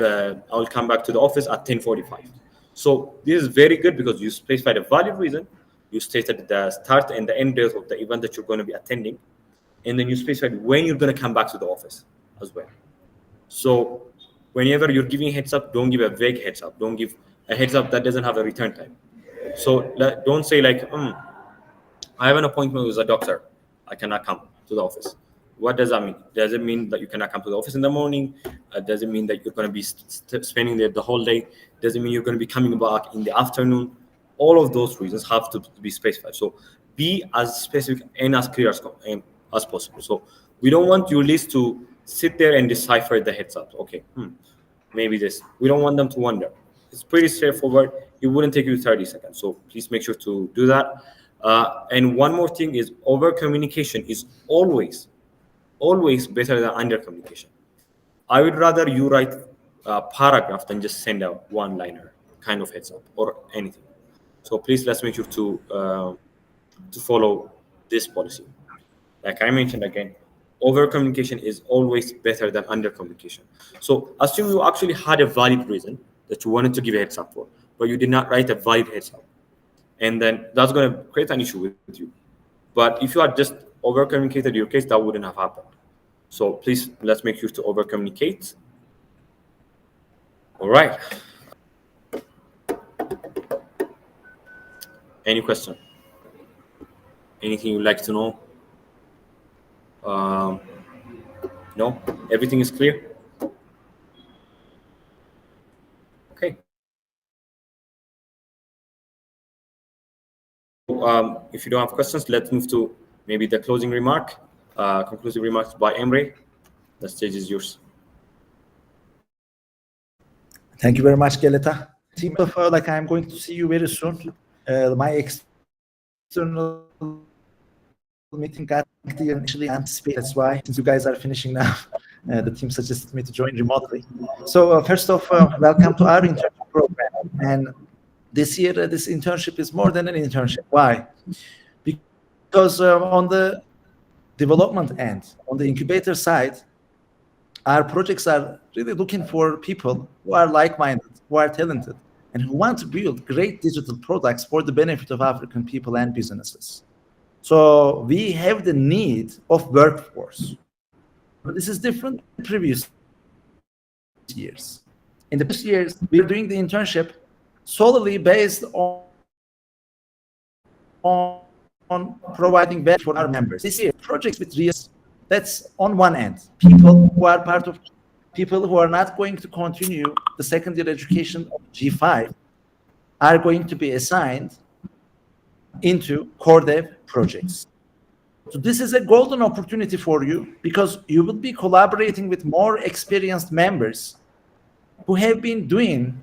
will come back to the office at 10:45. So this is very good because you specified a valid reason. You stated the start and the end date of the event that you're going to be attending, and then you specified when you're going to come back to the office as well. So whenever you're giving a heads up, don't give a vague heads up. Don't give a heads up that doesn't have a return time. So don't say like, I have an appointment with a doctor. I cannot come to the office. What does that mean? Does it mean that you cannot come to the office in the morning? Does it mean that you're going to be spending there the whole day? Does it mean you're going to be coming back in the afternoon? All of those reasons have to be specified. So be as specific and as clear as possible. So we don't want your list to sit there and decipher the heads up. Okay, maybe this. We don't want them to wonder. It's pretty straightforward. It wouldn't take you 30 seconds. So please make sure to do that. And one more thing is over communication is always better than under communication. I would rather you write a paragraph than just send a one-liner kind of heads up or anything. So please let's make sure to follow this policy. Like I mentioned again, over communication is always better than under communication. So assume you actually had a valid reason that you wanted to give a heads up for, but you did not write a valid heads up, and then that's going to create an issue with you. But if you are just over communicated your case, that wouldn't have happened. So please, let's make sure to over communicate. All right. Any question? Anything you'd like to know? No? Everything is clear? Okay. If you don't have questions, let's move to maybe the closing remark, conclusive remarks by Emre. The stage is yours. Thank you very much, Geleta. Team of like I'm going to see you very soon. My external meeting got initially anticipated. That's why, since you guys are finishing now, the team suggested me to join remotely. So first off, welcome to our internship program. And this year, this internship is more than an internship. Why? Because on the development end, on the incubator side, our projects are really looking for people who are like-minded, who are talented, and who want to build great digital products for the benefit of African people and businesses. So we have the need of workforce. But this is different than previous years. In the previous years, we were doing the internship solely based on providing value for our members. This year, projects with real, that's on one end. People who are part of, people who are not going to continue the secondary education of G5 are going to be assigned into core dev projects. So this is a golden opportunity for you because you will be collaborating with more experienced members who have been doing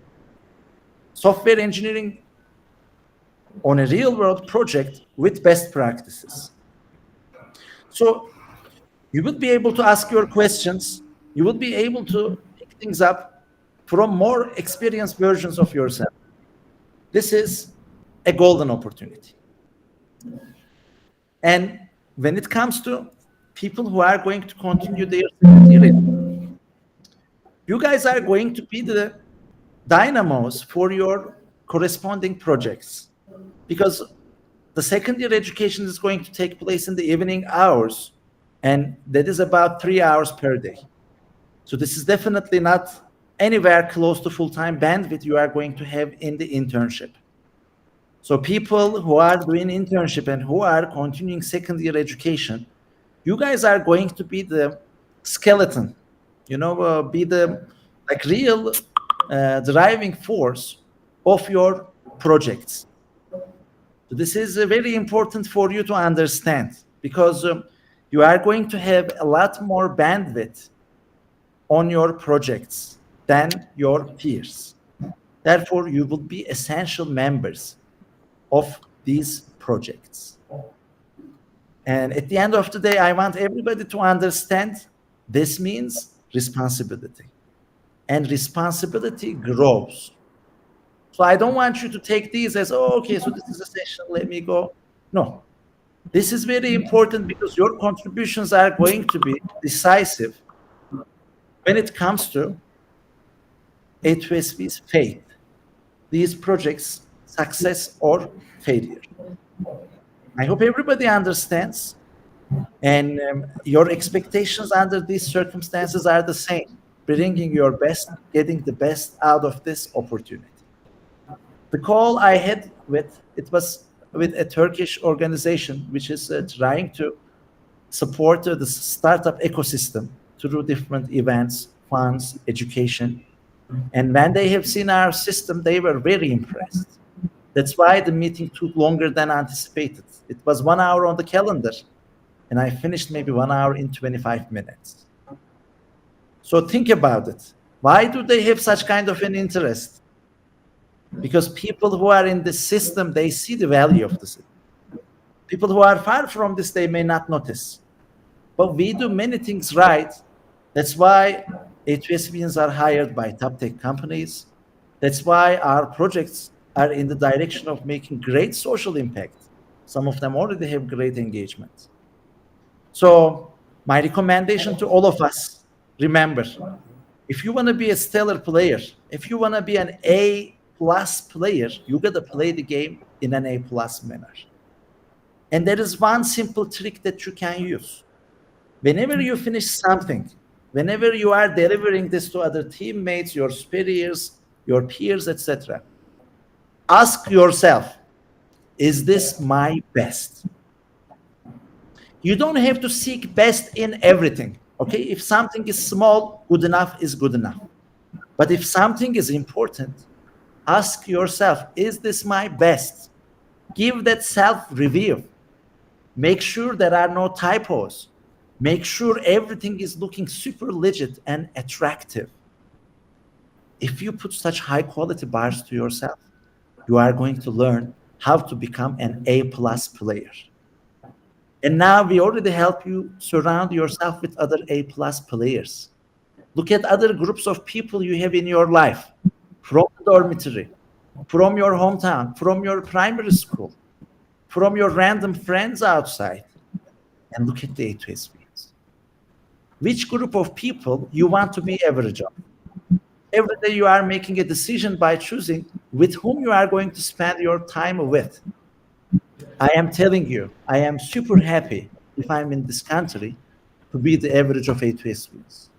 software engineering on a real world project with best practices. So you will be able to ask your questions. You will be able to pick things up from more experienced versions of yourself. This is a golden opportunity. And when it comes to people who are going to continue their career, you guys are going to be the dynamos for your corresponding projects, because the second-year education is going to take place in the evening hours, and that is about 3 hours per day. So this is definitely not anywhere close to full-time bandwidth you are going to have in the internship. So people who are doing internship and who are continuing second-year education, you guys are going to be the skeleton, be the like real driving force of your projects. So this is very important for you to understand, because you are going to have a lot more bandwidth on your projects than your peers. Therefore, you will be essential members of these projects. And at the end of the day, I want everybody to understand this means responsibility. And responsibility grows. So I don't want you to take these as, oh, okay, so this is a session, let me go. No, this is very important because your contributions are going to be decisive when it comes to A2SV's fate, these projects' success or failure. I hope everybody understands, and your expectations under these circumstances are the same, bringing your best, getting the best out of this opportunity. The call I had it was with a Turkish organization which is trying to support the startup ecosystem through different events, funds, education. And when they have seen our system, they were very impressed. That's why the meeting took longer than anticipated. It was 1 hour on the calendar, and I finished maybe 1 hour in 25 minutes. So think about it. Why do they have such kind of an interest? Because people who are in the system, they see the value of the system. People who are far from this, they may not notice. But we do many things right. That's why A2SVians are hired by top tech companies. That's why our projects are in the direction of making great social impact. Some of them already have great engagement. So my recommendation to all of us, remember, if you want to be a stellar player, if you want to be an A+ player, you got to play the game in an A+ manner. And there is one simple trick that you can use. Whenever you finish something, whenever you are delivering this to other teammates, your superiors, your peers, etc., ask yourself, is this my best? You don't have to seek best in everything. Okay, if something is small, good enough is good enough. But if something is important, ask yourself, is this my best? Give that self review. Make sure there are no typos. Make sure everything is looking super legit and attractive. If you put such high quality bars to yourself, you are going to learn how to become an A plus player. And now we already help you surround yourself with other A plus players. Look at other groups of people you have in your life, from the dormitory, from your hometown, from your primary school, from your random friends outside, and look at the A2SVs. Which group of people you want to be average of? Every day you are making a decision by choosing with whom you are going to spend your time with. I am telling you, I am super happy if I'm in this country to be the average of A2SVs.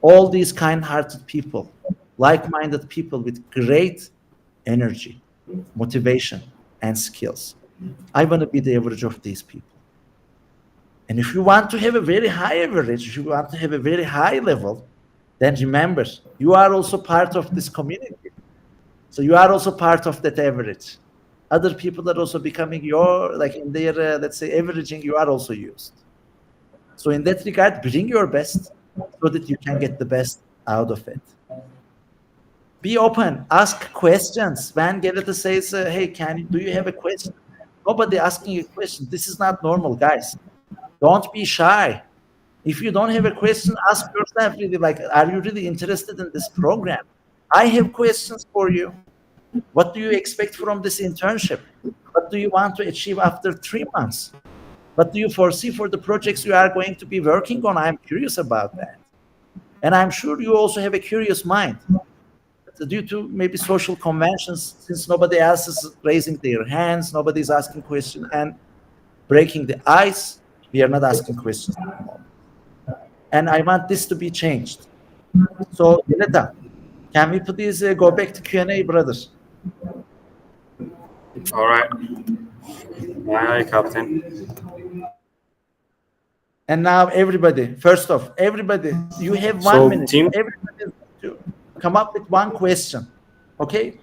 All these kind-hearted people, like-minded people with great energy, motivation, and skills. I want to be the average of these people. And if you want to have a very high average, if you want to have a very high level, then remember, you are also part of this community. So you are also part of that average. Other people are also becoming your, like in their, let's say, averaging, you are also used. So in that regard, bring your best so that you can get the best out of it. Be open, ask questions. When Gerrit says, hey, do you have a question? Nobody asking a question. This is not normal, guys. Don't be shy. If you don't have a question, ask yourself really like, are you really interested in this program? I have questions for you. What do you expect from this internship? What do you want to achieve after 3 months? What do you foresee for the projects you are going to be working on? I'm curious about that. And I'm sure you also have a curious mind. But due to maybe social conventions, since nobody else is raising their hands, nobody's asking questions and breaking the ice, we are not asking questions anymore. And I want this to be changed. So, Dileta, can we please go back to Q&A, brothers? All right. Aye, Captain. And now, everybody, first off, everybody, you have 1 So, minute. team, Everybody to come up with one question. Okay?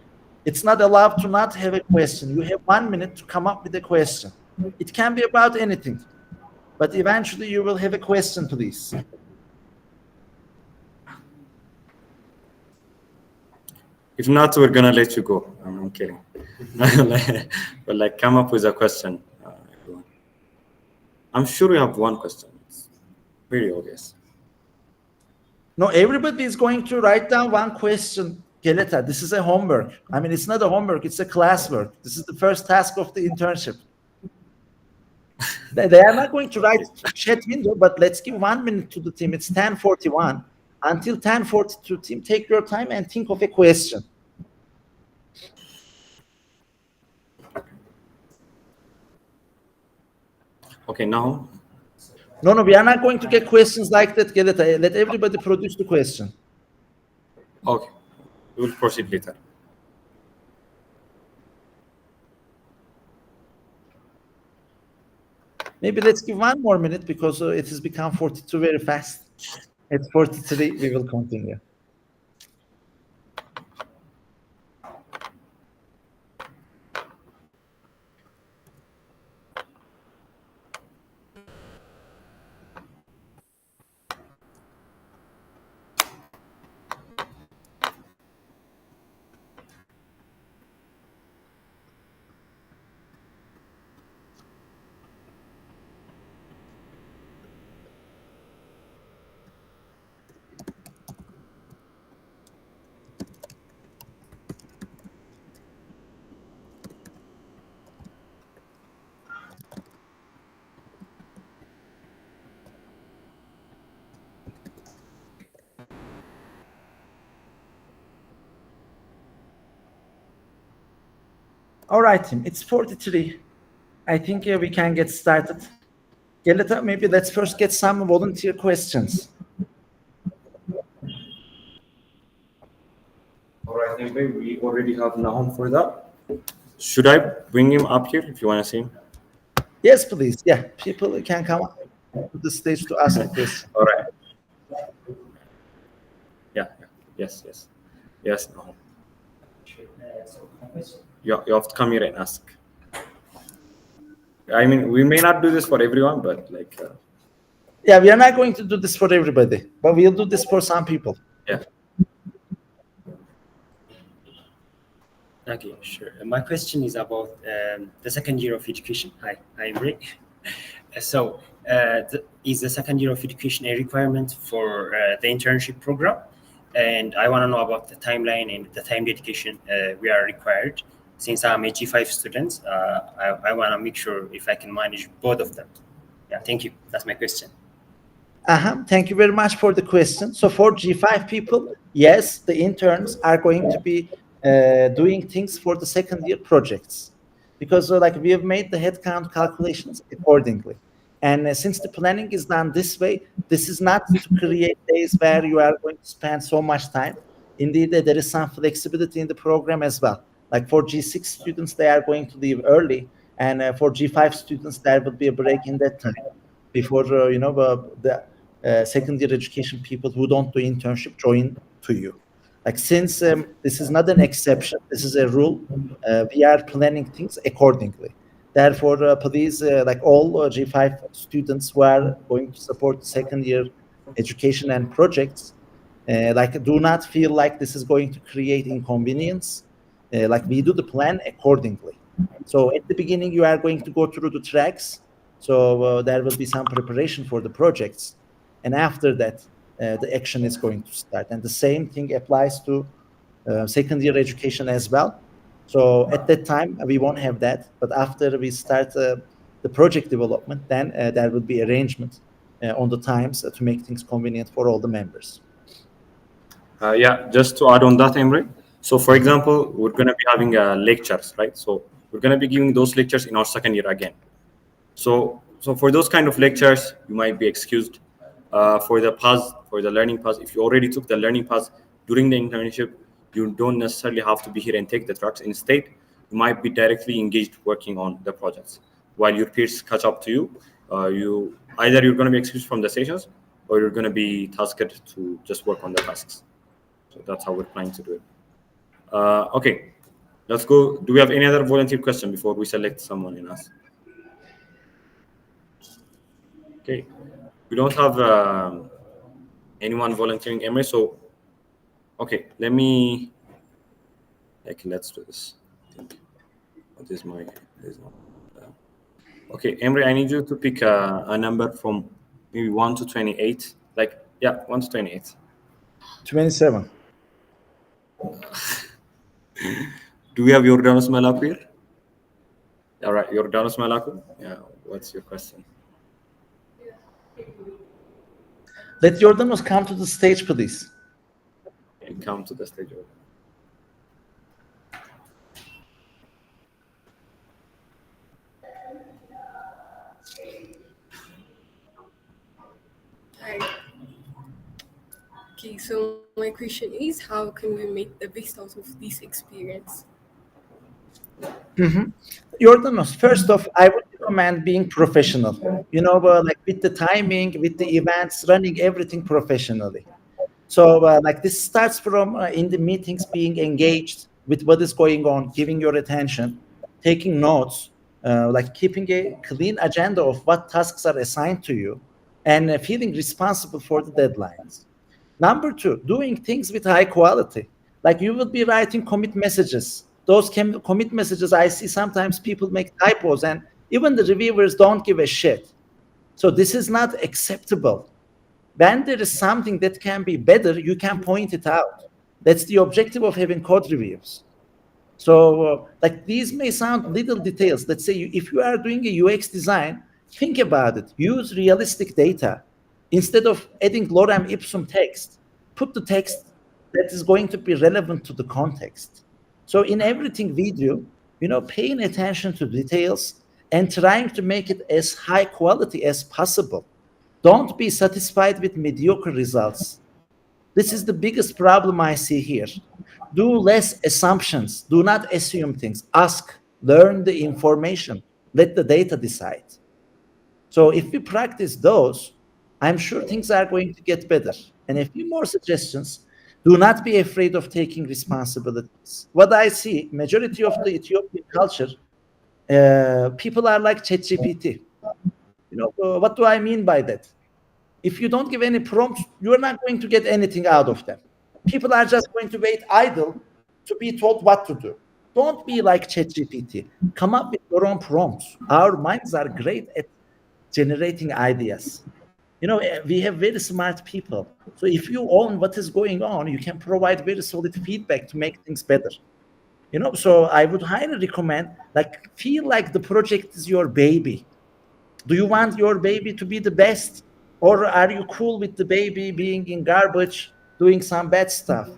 It's not allowed to not have a question. You have 1 minute to come up with a question. It can be about anything, but eventually you will have a question, please. if not, we're gonna let you go. I'm kidding. But like, come up with a question. Everyone. I'm sure you have one question. It's very obvious. No, everybody is going to write down one question. Geleta, this is a homework. I mean, it's not a homework, it's a classwork. This is the first task of the internship. They are not going to write chat window, but let's give 1 minute to the team. It's 10:41. Until 10:42, team, take your time and think of a question. Okay, now. No, we are not going to get questions like that, Geleta. Let everybody produce the question. Okay, we will proceed later. Maybe let's give 1 more minute because it has become 42 very fast. At 43, we will continue. All right, team, it's 43. I think we can get started. Geleta, maybe let's first get some volunteer questions. All right, Emre, we already have Nahum for that. Should I bring him up here if you want to see him? Yes, please. Yeah, people can come up to the stage to ask the question. All right. Yeah. Yes. Yes, Nahum. You have to come here and ask. I mean, we may not do this for everyone, but like, Yeah, we are not going to do this for everybody, but we'll do this for some people. yeah. Okay, sure. My question is about the second year of education. Hi, I'm Rick. Is the second year of education a requirement for the internship program? And I want to know about the timeline and the time dedication we are required. Since I'm a G5 student, I want to make sure if I can manage both of them. Yeah, thank you. That's my question. Thank you very much for the question. So for G5 people, yes, the interns are going to be doing things for the second year projects, because like we have made the headcount calculations accordingly. And since the planning is done this way, this is not to create days where you are going to spend so much time. Indeed, there is some flexibility in the program as well. Like for G6 students, they are going to leave early. And for G5 students, there will be a break in that time before, the second year education people who don't do internship join to you. Like since this is not an exception, this is a rule, we are planning things accordingly. Therefore, please, like all G5 students who are going to support second year education and projects, like do not feel like this is going to create inconvenience. Like we do the plan accordingly. So at the beginning, you are going to go through the tracks. So there will be some preparation for the projects. And after that, the action is going to start. And the same thing applies to second year education as well. So at that time, we won't have that. But after we start the project development, then there will be arrangement on the times to make things convenient for all the members. Yeah, just to add on that, Emre. So, for example, we're going to be having lectures, right? So we're going to be giving those lectures in our second year again. So for those kind of lectures, you might be excused. For the learning pass, if you already took the learning pass during the internship, you don't necessarily have to be here and take the tracks. Instead, you might be directly engaged working on the projects while your peers catch up to you. You're going to be excused from the sessions, or you're going to be tasked to just work on the tasks. So that's how we're planning to do it. Okay, let's go. Do we have any other volunteer question before we select someone in us? Okay, we don't have anyone volunteering, Emre. So, okay, let's do this. What is my? Okay, Emre, I need you to pick a number from maybe 1 to 28. 1 to 28. 27. Do we have Jordanos Malaku here? All right, Jordanos Malaku. Yeah, what's your question? Let Jordanos come to the stage, please. Come to the stage. Hi. Okay, so my question is, how can we make the best out of this experience? Jordanos, first off, I would recommend being professional. Like with the timing, with the events, running everything professionally. So like this starts from in the meetings being engaged with what is going on, giving your attention, taking notes, like keeping a clean agenda of what tasks are assigned to you, and feeling responsible for the deadlines. Number two, doing things with high quality. Like you will be writing commit messages. Those commit messages, I see sometimes people make typos, and even the reviewers don't give a shit. So this is not acceptable. When there is something that can be better, you can point it out. That's the objective of having code reviews. So like these may sound little details. Let's say if you are doing a UX design, think about it. Use realistic data. Instead of adding lorem ipsum text, put the text that is going to be relevant to the context. So in everything we do, paying attention to details and trying to make it as high quality as possible. Don't be satisfied with mediocre results. This is the biggest problem I see here. Do less assumptions. Do not assume things. Ask, learn the information. Let the data decide. So if we practice those, I'm sure things are going to get better. And a few more suggestions. Do not be afraid of taking responsibilities. What I see, majority of the Ethiopian culture, people are like ChatGPT. What do I mean by that? If you don't give any prompts, you're not going to get anything out of them. People are just going to wait idle to be told what to do. Don't be like ChatGPT. Come up with your own prompts. Our minds are great at generating ideas. We have very smart people. So if you own what is going on, you can provide very solid feedback to make things better. So I would highly recommend, feel like the project is your baby. Do you want your baby to be the best? Or are you cool with the baby being in garbage, doing some bad stuff?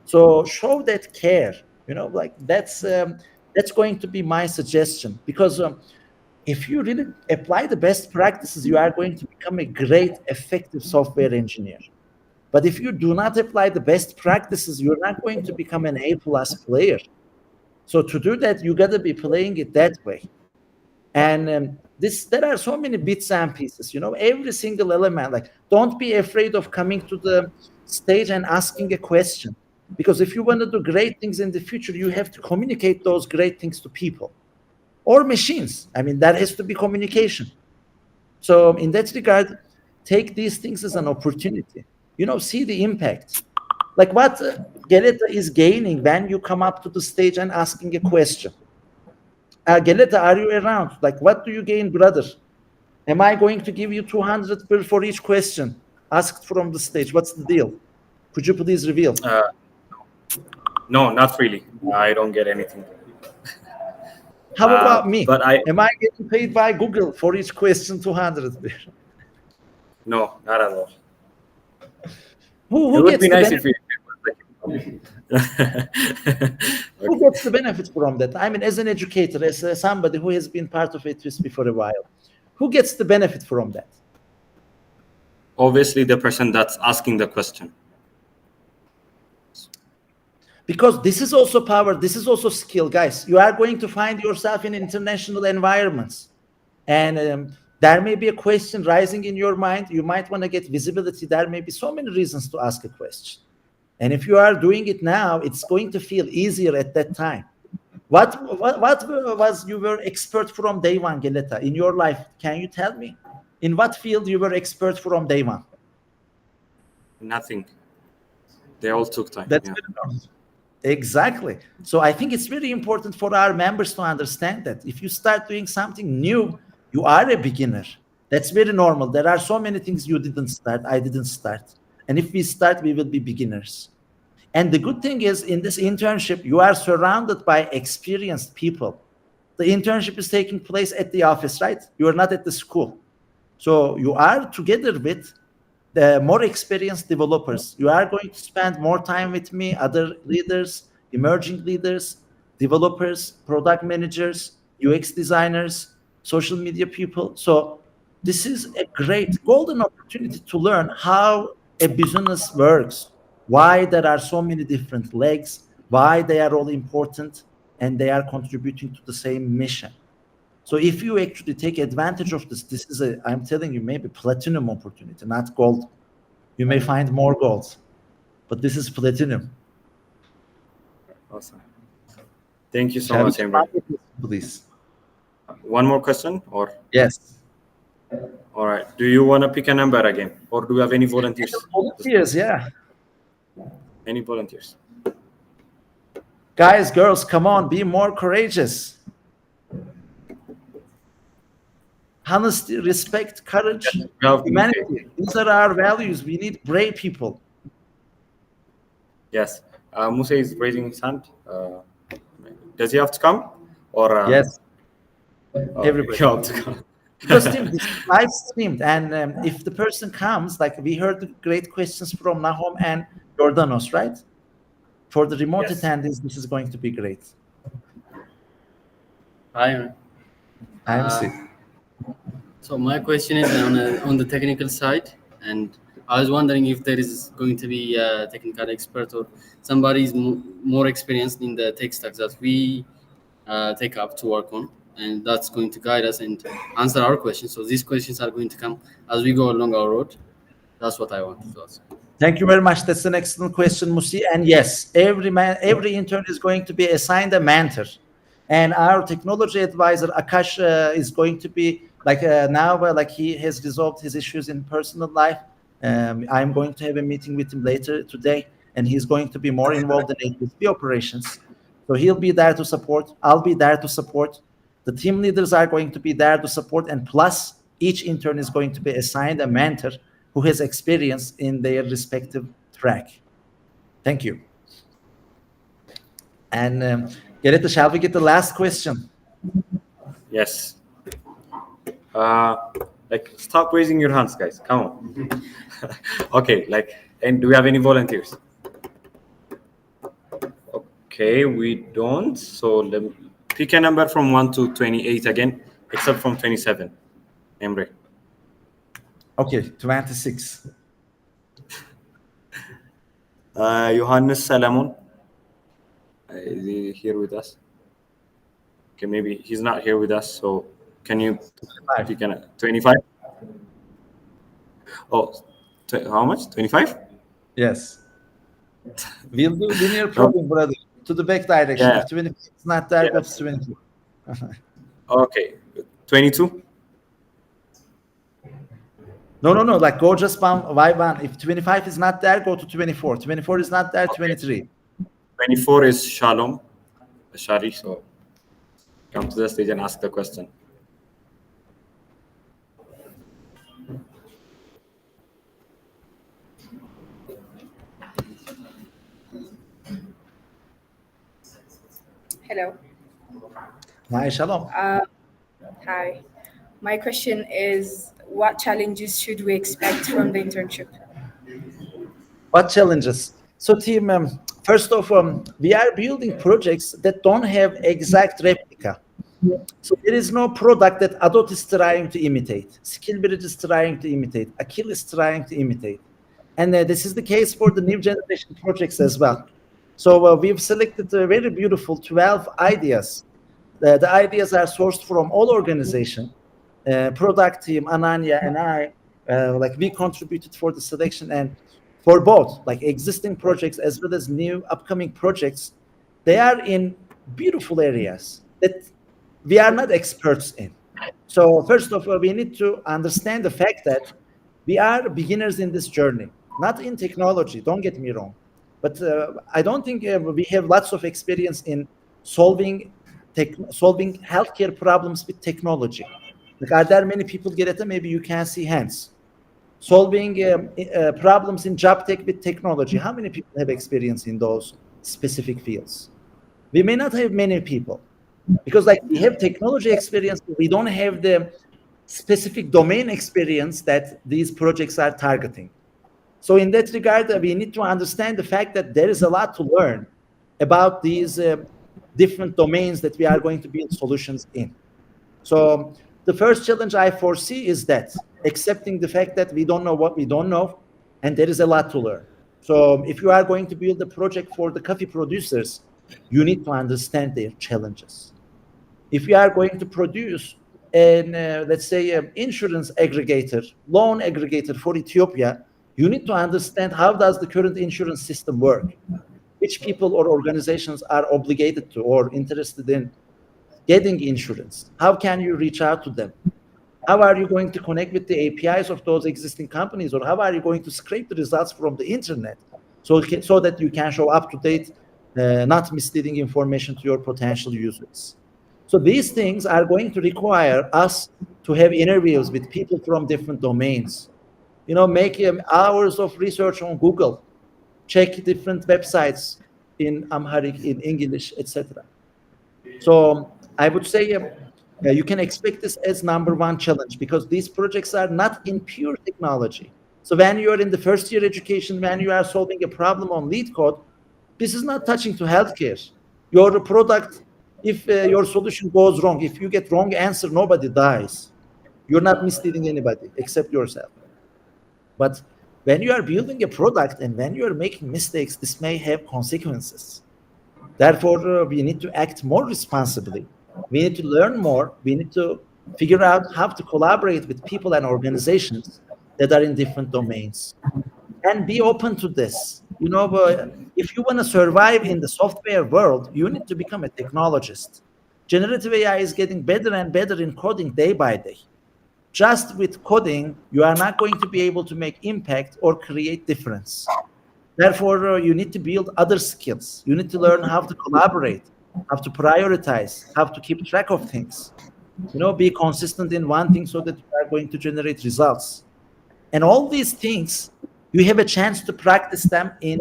So show that care, that's going to be my suggestion, because if you really apply the best practices, you are going to become a great, effective software engineer. But if you do not apply the best practices, you're not going to become an A+ player. So to do that, you got to be playing it that way. And there are so many bits and pieces, every single element. Don't be afraid of coming to the stage and asking a question, because if you want to do great things in the future, you have to communicate those great things to people or machines. I mean, that has to be communication. So in that regard, take these things as an opportunity. See the impact. Like what Geleta is gaining when you come up to the stage and asking a question. Geleta, are you around? What do you gain, brother? Am I going to give you 200 per for each question asked from the stage? What's the deal? Could you please reveal? No, not really. I don't get anything. How about me? But Am I getting paid by Google for each question 200? No, not at all. Who It would gets be the nice benefit? Who gets the benefit from that? I mean, as an educator, as somebody who has been part of A2SV for a while, who gets the benefit from that? Obviously, the person that's asking the question. Because this is also power, this is also skill, guys. You are going to find yourself in international environments. And there may be a question rising in your mind. You might want to get visibility. There may be so many reasons to ask a question. And if you are doing it now, it's going to feel easier at that time. What was you were expert from day one, Geleta, in your life? Can you tell me? In what field you were expert from day one? Nothing. They all took time. That's very normal. Exactly. So I think it's very important for our members to understand that if you start doing something new, you are a beginner. That's very normal. There are so many things you didn't start, I didn't start. And if we start, we will be beginners. And the good thing is, in this internship, you are surrounded by experienced people. The internship is taking place at the office, right? You are not at the school. So you are together with the more experienced developers. You are going to spend more time with me, other leaders, emerging leaders, developers, product managers, UX designers, social media people. So this is a great golden opportunity to learn how a business works, why there are so many different legs, why they are all important, and they are contributing to the same mission. So if you actually take advantage of this is I'm telling you, maybe platinum opportunity, not gold. You may find more gold, but this is platinum. Awesome. Thank you so much, Emre. Please. One more question, or? Yes. All right. Do you want to pick a number again, or do you have any volunteers? Volunteers, yeah. Any volunteers? Guys, girls, come on, be more courageous. Honesty, respect, courage, humanity. These are our values. We need brave people. Yes. Musa is raising his hand. Does he have to come? Or yes. Everybody have to come. Because this is live streamed, and if the person comes, like we heard great questions from Nahom and Jordanos, right? For the remote attendees, this is going to be great. Hi. I'm sick. So my question is on the technical side, and I was wondering if there is going to be a technical expert or somebody is more experienced in the tech stack that we take up to work on, and that's going to guide us and answer our questions. So these questions are going to come as we go along our road. That's what I wanted to ask. Thank you very much. That's an excellent question, Musi. And yes, every intern is going to be assigned a mentor. And our technology advisor, Akash, is going to be like now, like he has resolved his issues in personal life. I'm going to have a meeting with him later today, and he's going to be more involved in A2SV operations. So he'll be there to support. I'll be there to support. The team leaders are going to be there to support. And plus, each intern is going to be assigned a mentor who has experience in their respective track. Thank you. And Gerrit, shall we get the last question? Yes. Like, stop raising your hands, guys. Come on. Okay. Like, and do we have any volunteers? Okay, we don't. So let me pick a number from 1 to 28 again, except from 27. Emre. Okay, 26. Johannes Salamon. Is he here with us? Okay, maybe he's not here with us. So can you pick a 25? Oh, how much? 25? Yes. We'll do linear probing, brother, to the back direction. Yeah. If 20 is not there, Yeah. go to 22. Okay, 22. No. Like go just one by one. If 25 is not there, go to 24. 24 is not there, Okay. 23. 24 is Shalom, Shari. So come to the stage and ask the question. Hello. Hi, Shalom. Hi. My question is, what challenges should we expect from the internship? What challenges? So, team, first off, we are building projects that don't have exact replica. So there is no product that Adot is trying to imitate, Skillbridge is trying to imitate, Akil is trying to imitate. And this is the case for the new generation projects as well. So we've selected a very beautiful 12 ideas. The ideas are sourced from all organizations. Product team, Ananya and I, like we contributed for the selection, and for both like existing projects as well as new upcoming projects, they are in beautiful areas that we are not experts in. So first of all, we need to understand the fact that we are beginners in this journey, not in technology, don't get me wrong. But I don't think we have lots of experience in solving healthcare problems with technology. Like, are there many people, Gerrit? Maybe you can see hands. Solving problems in job tech with technology. How many people have experience in those specific fields? We may not have many people because like we have technology experience, but we don't have the specific domain experience that these projects are targeting. So in that regard, we need to understand the fact that there is a lot to learn about these different domains that we are going to build solutions in. So the first challenge I foresee is that accepting the fact that we don't know what we don't know, and there is a lot to learn. So if you are going to build a project for the coffee producers, you need to understand their challenges. If you are going to produce an, let's say, an insurance aggregator, loan aggregator for Ethiopia, you need to understand how does the current insurance system work, which people or organizations are obligated to or interested in getting insurance. How can you reach out to them? How are you going to connect with the APIs of those existing companies, or how are you going to scrape the results from the internet so that you can show up-to-date, not misleading information to your potential users? So these things are going to require us to have interviews with people from different domains. You know, make hours of research on Google, check different websites in Amharic, in English, etc. So I would say you can expect this as number one challenge because these projects are not in pure technology. So when you are in the first year education, when you are solving a problem on lead code, this is not touching to healthcare. Your product If your solution goes wrong, if you get wrong answer, nobody dies. You're not misleading anybody except yourself. But when you are building a product and when you are making mistakes, this may have consequences. Therefore, we need to act more responsibly. We need to learn more. We need to figure out how to collaborate with people and organizations that are in different domains and be open to this. If you want to survive in the software world, you need to become a technologist. Generative AI is getting better and better in coding day by day. Just with coding, you are not going to be able to make impact or create difference. Therefore, you need to build other skills. You need to learn how to collaborate, how to prioritize, how to keep track of things. Be consistent in one thing so that you are going to generate results. And all these things, you have a chance to practice them in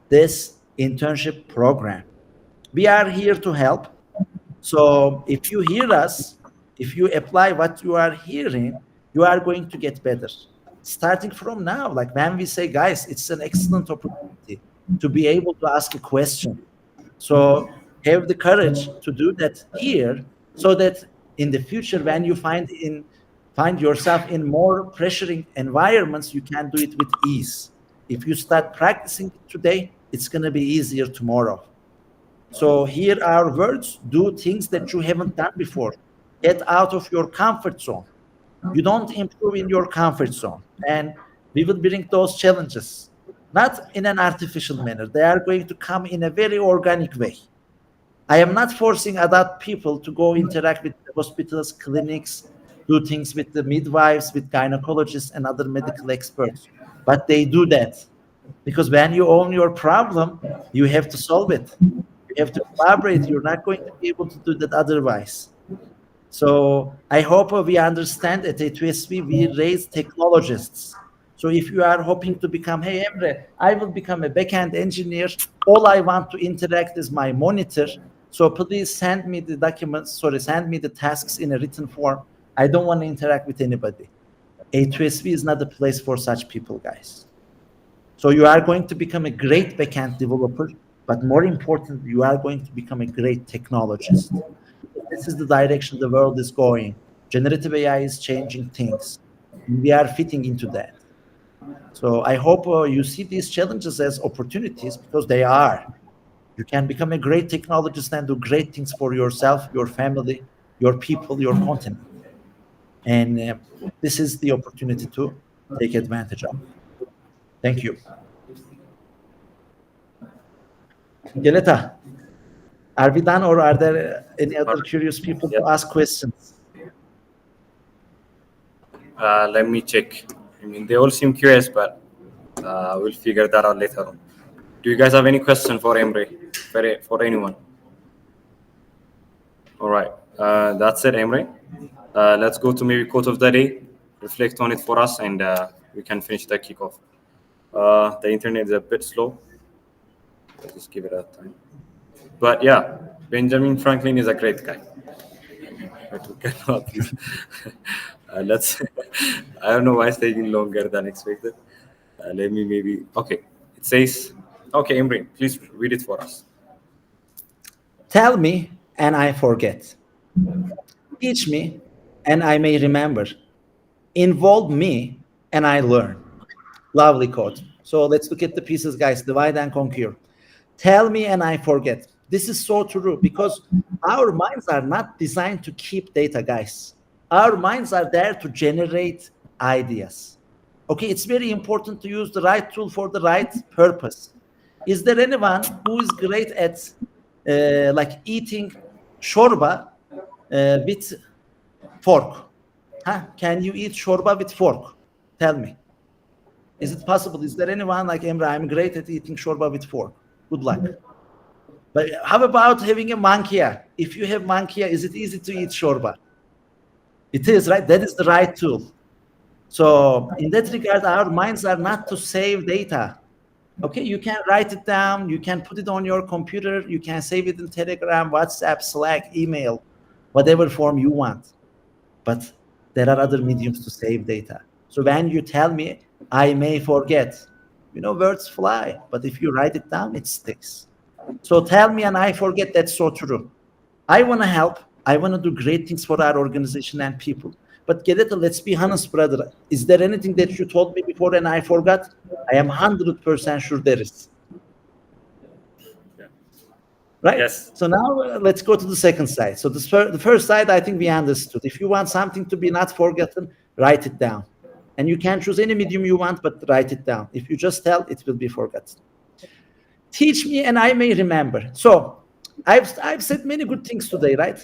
this internship program. We are here to help. So if you hear us, if you apply what you are hearing, you are going to get better. Starting from now, like when we say, guys, it's an excellent opportunity to be able to ask a question. So have the courage to do that here so that in the future, when you find yourself in more pressuring environments, you can do it with ease. If you start practicing it today, it's going to be easier tomorrow. So here are words: do things that you haven't done before. Get out of your comfort zone. You don't improve in your comfort zone. And we will bring those challenges, not in an artificial manner. They are going to come in a very organic way. I am not forcing adult people to go interact with the hospitals, clinics, do things with the midwives, with gynecologists and other medical experts. But they do that because when you own your problem, you have to solve it. You have to collaborate. You're not going to be able to do that otherwise. So I hope we understand at A2SV we raise technologists. So if you are hoping to become, hey, Emre, I will become a backend engineer. All I want to interact is my monitor. So please send me the documents, send me the tasks in a written form. I don't want to interact with anybody. A2SV is not the place for such people, guys. So you are going to become a great backend developer, but more important, you are going to become a great technologist. This is the direction the world is going. Generative AI is changing things. We are fitting into that. So I hope you see these challenges as opportunities because they are. You can become a great technologist and do great things for yourself, your family, your people, your continent. And this is the opportunity to take advantage of. Thank you. Geleta, are we done or are there any other curious people to ask questions? Let me check. I mean, they all seem curious, but we'll figure that out later on. Do you guys have any question for Emre? For anyone? All right. That's it, Emre. Let's go to maybe quote of the day. Reflect on it for us, and we can finish the kickoff. The internet is a bit slow. Let's just give it a time. But yeah, Benjamin Franklin is a great guy. Let's. I don't know why it's taking longer than expected. Let me maybe. Okay, it says. Okay, Emre, please read it for us. Tell me, and I forget. Teach me, and I may remember. Involve me, and I learn. Lovely quote. So let's look at the pieces, guys. Divide and conquer. Tell me, and I forget. This is so true because our minds are not designed to keep data, guys. Our minds are there to generate ideas. Okay, it's very important to use the right tool for the right purpose. Is there anyone who is great at like eating shorba with fork? Huh? Can you eat shorba with fork? Tell me. Is it possible? Is there anyone like Emre? I'm great at eating shorba with fork. Good luck. But how about having a mankia? If you have mankia, is it easy to eat shorba? It is, right? That is the right tool. So in that regard, our minds are not to save data. Okay, you can write it down. You can put it on your computer. You can save it in Telegram, WhatsApp, Slack, email, whatever form you want. But there are other mediums to save data. So when you tell me, I may forget, words fly. But if you write it down, it sticks. So tell me and I forget, that's so true. I want to help. I want to do great things for our organization and people. But Gedeta, let's be honest, brother. Is there anything that you told me before and I forgot? I am 100% sure there is. Right? Yes. So now let's go to the second side. So the first side, I think we understood. If you want something to be not forgotten, write it down. And you can choose any medium you want, but write it down. If you just tell, it will be forgotten. Teach me and I may remember. So I've said many good things today, right?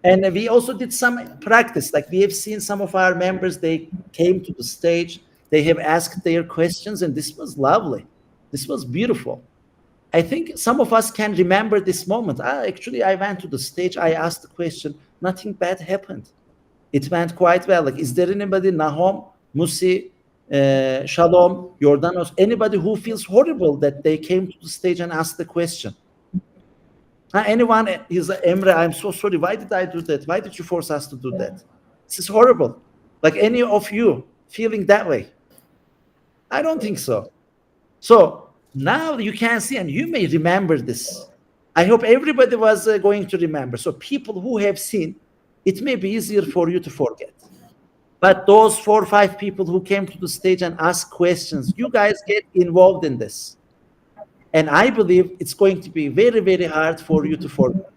And we also did some practice. Like we have seen some of our members, they came to the stage, they have asked their questions, and this was lovely. This was beautiful. I think some of us can remember this moment. Actually, I went to the stage, I asked the question, nothing bad happened. It went quite well. Like, is there anybody, Nahom, Musi, Shalom, Jordanos, anybody who feels horrible that they came to the stage and asked the question? Anyone is Emre, I'm so sorry. Why did I do that? Why did you force us to do that? This is horrible. Like any of you feeling that way? I don't think so. So now you can see, and you may remember this. I hope everybody was going to remember. So people who have seen, it may be easier for you to forget. But those 4 or 5 people who came to the stage and asked questions, you guys get involved in this. And I believe it's going to be very, very hard for you to forget.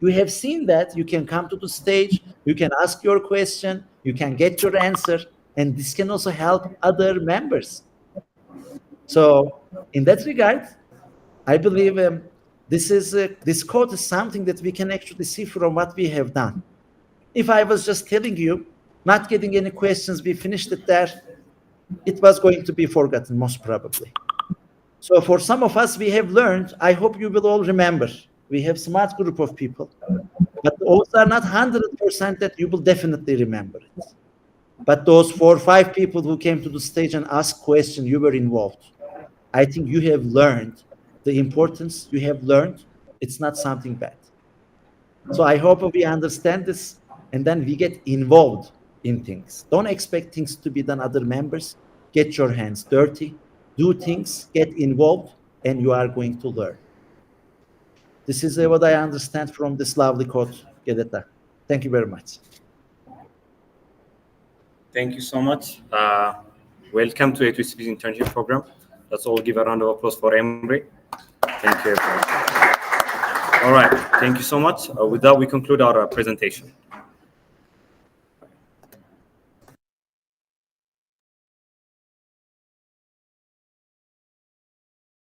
You have seen that. You can come to the stage, you can ask your question, you can get your answer, and this can also help other members. So in that regard, I believe this code is something that we can actually see from what we have done. If I was just telling you, not getting any questions, we finished it there, it was going to be forgotten, most probably. So for some of us, we have learned, I hope you will all remember, we have smart group of people, but those are not 100% that you will definitely remember it. But those 4 or 5 people who came to the stage and asked questions, you were involved. I think you have learned the importance, you have learned it's not something bad. So I hope we understand this, and then we get involved in things. Don't expect things to be done other members. Get your hands dirty, do things, get involved, and you are going to learn. This is what I understand from this lovely quote, Gedeta. Thank you very much. Thank you so much. Welcome to A2SV's Internship Program. Let's all give a round of applause for Emre. Thank you, everyone. All right, thank you so much. With that, we conclude our presentation.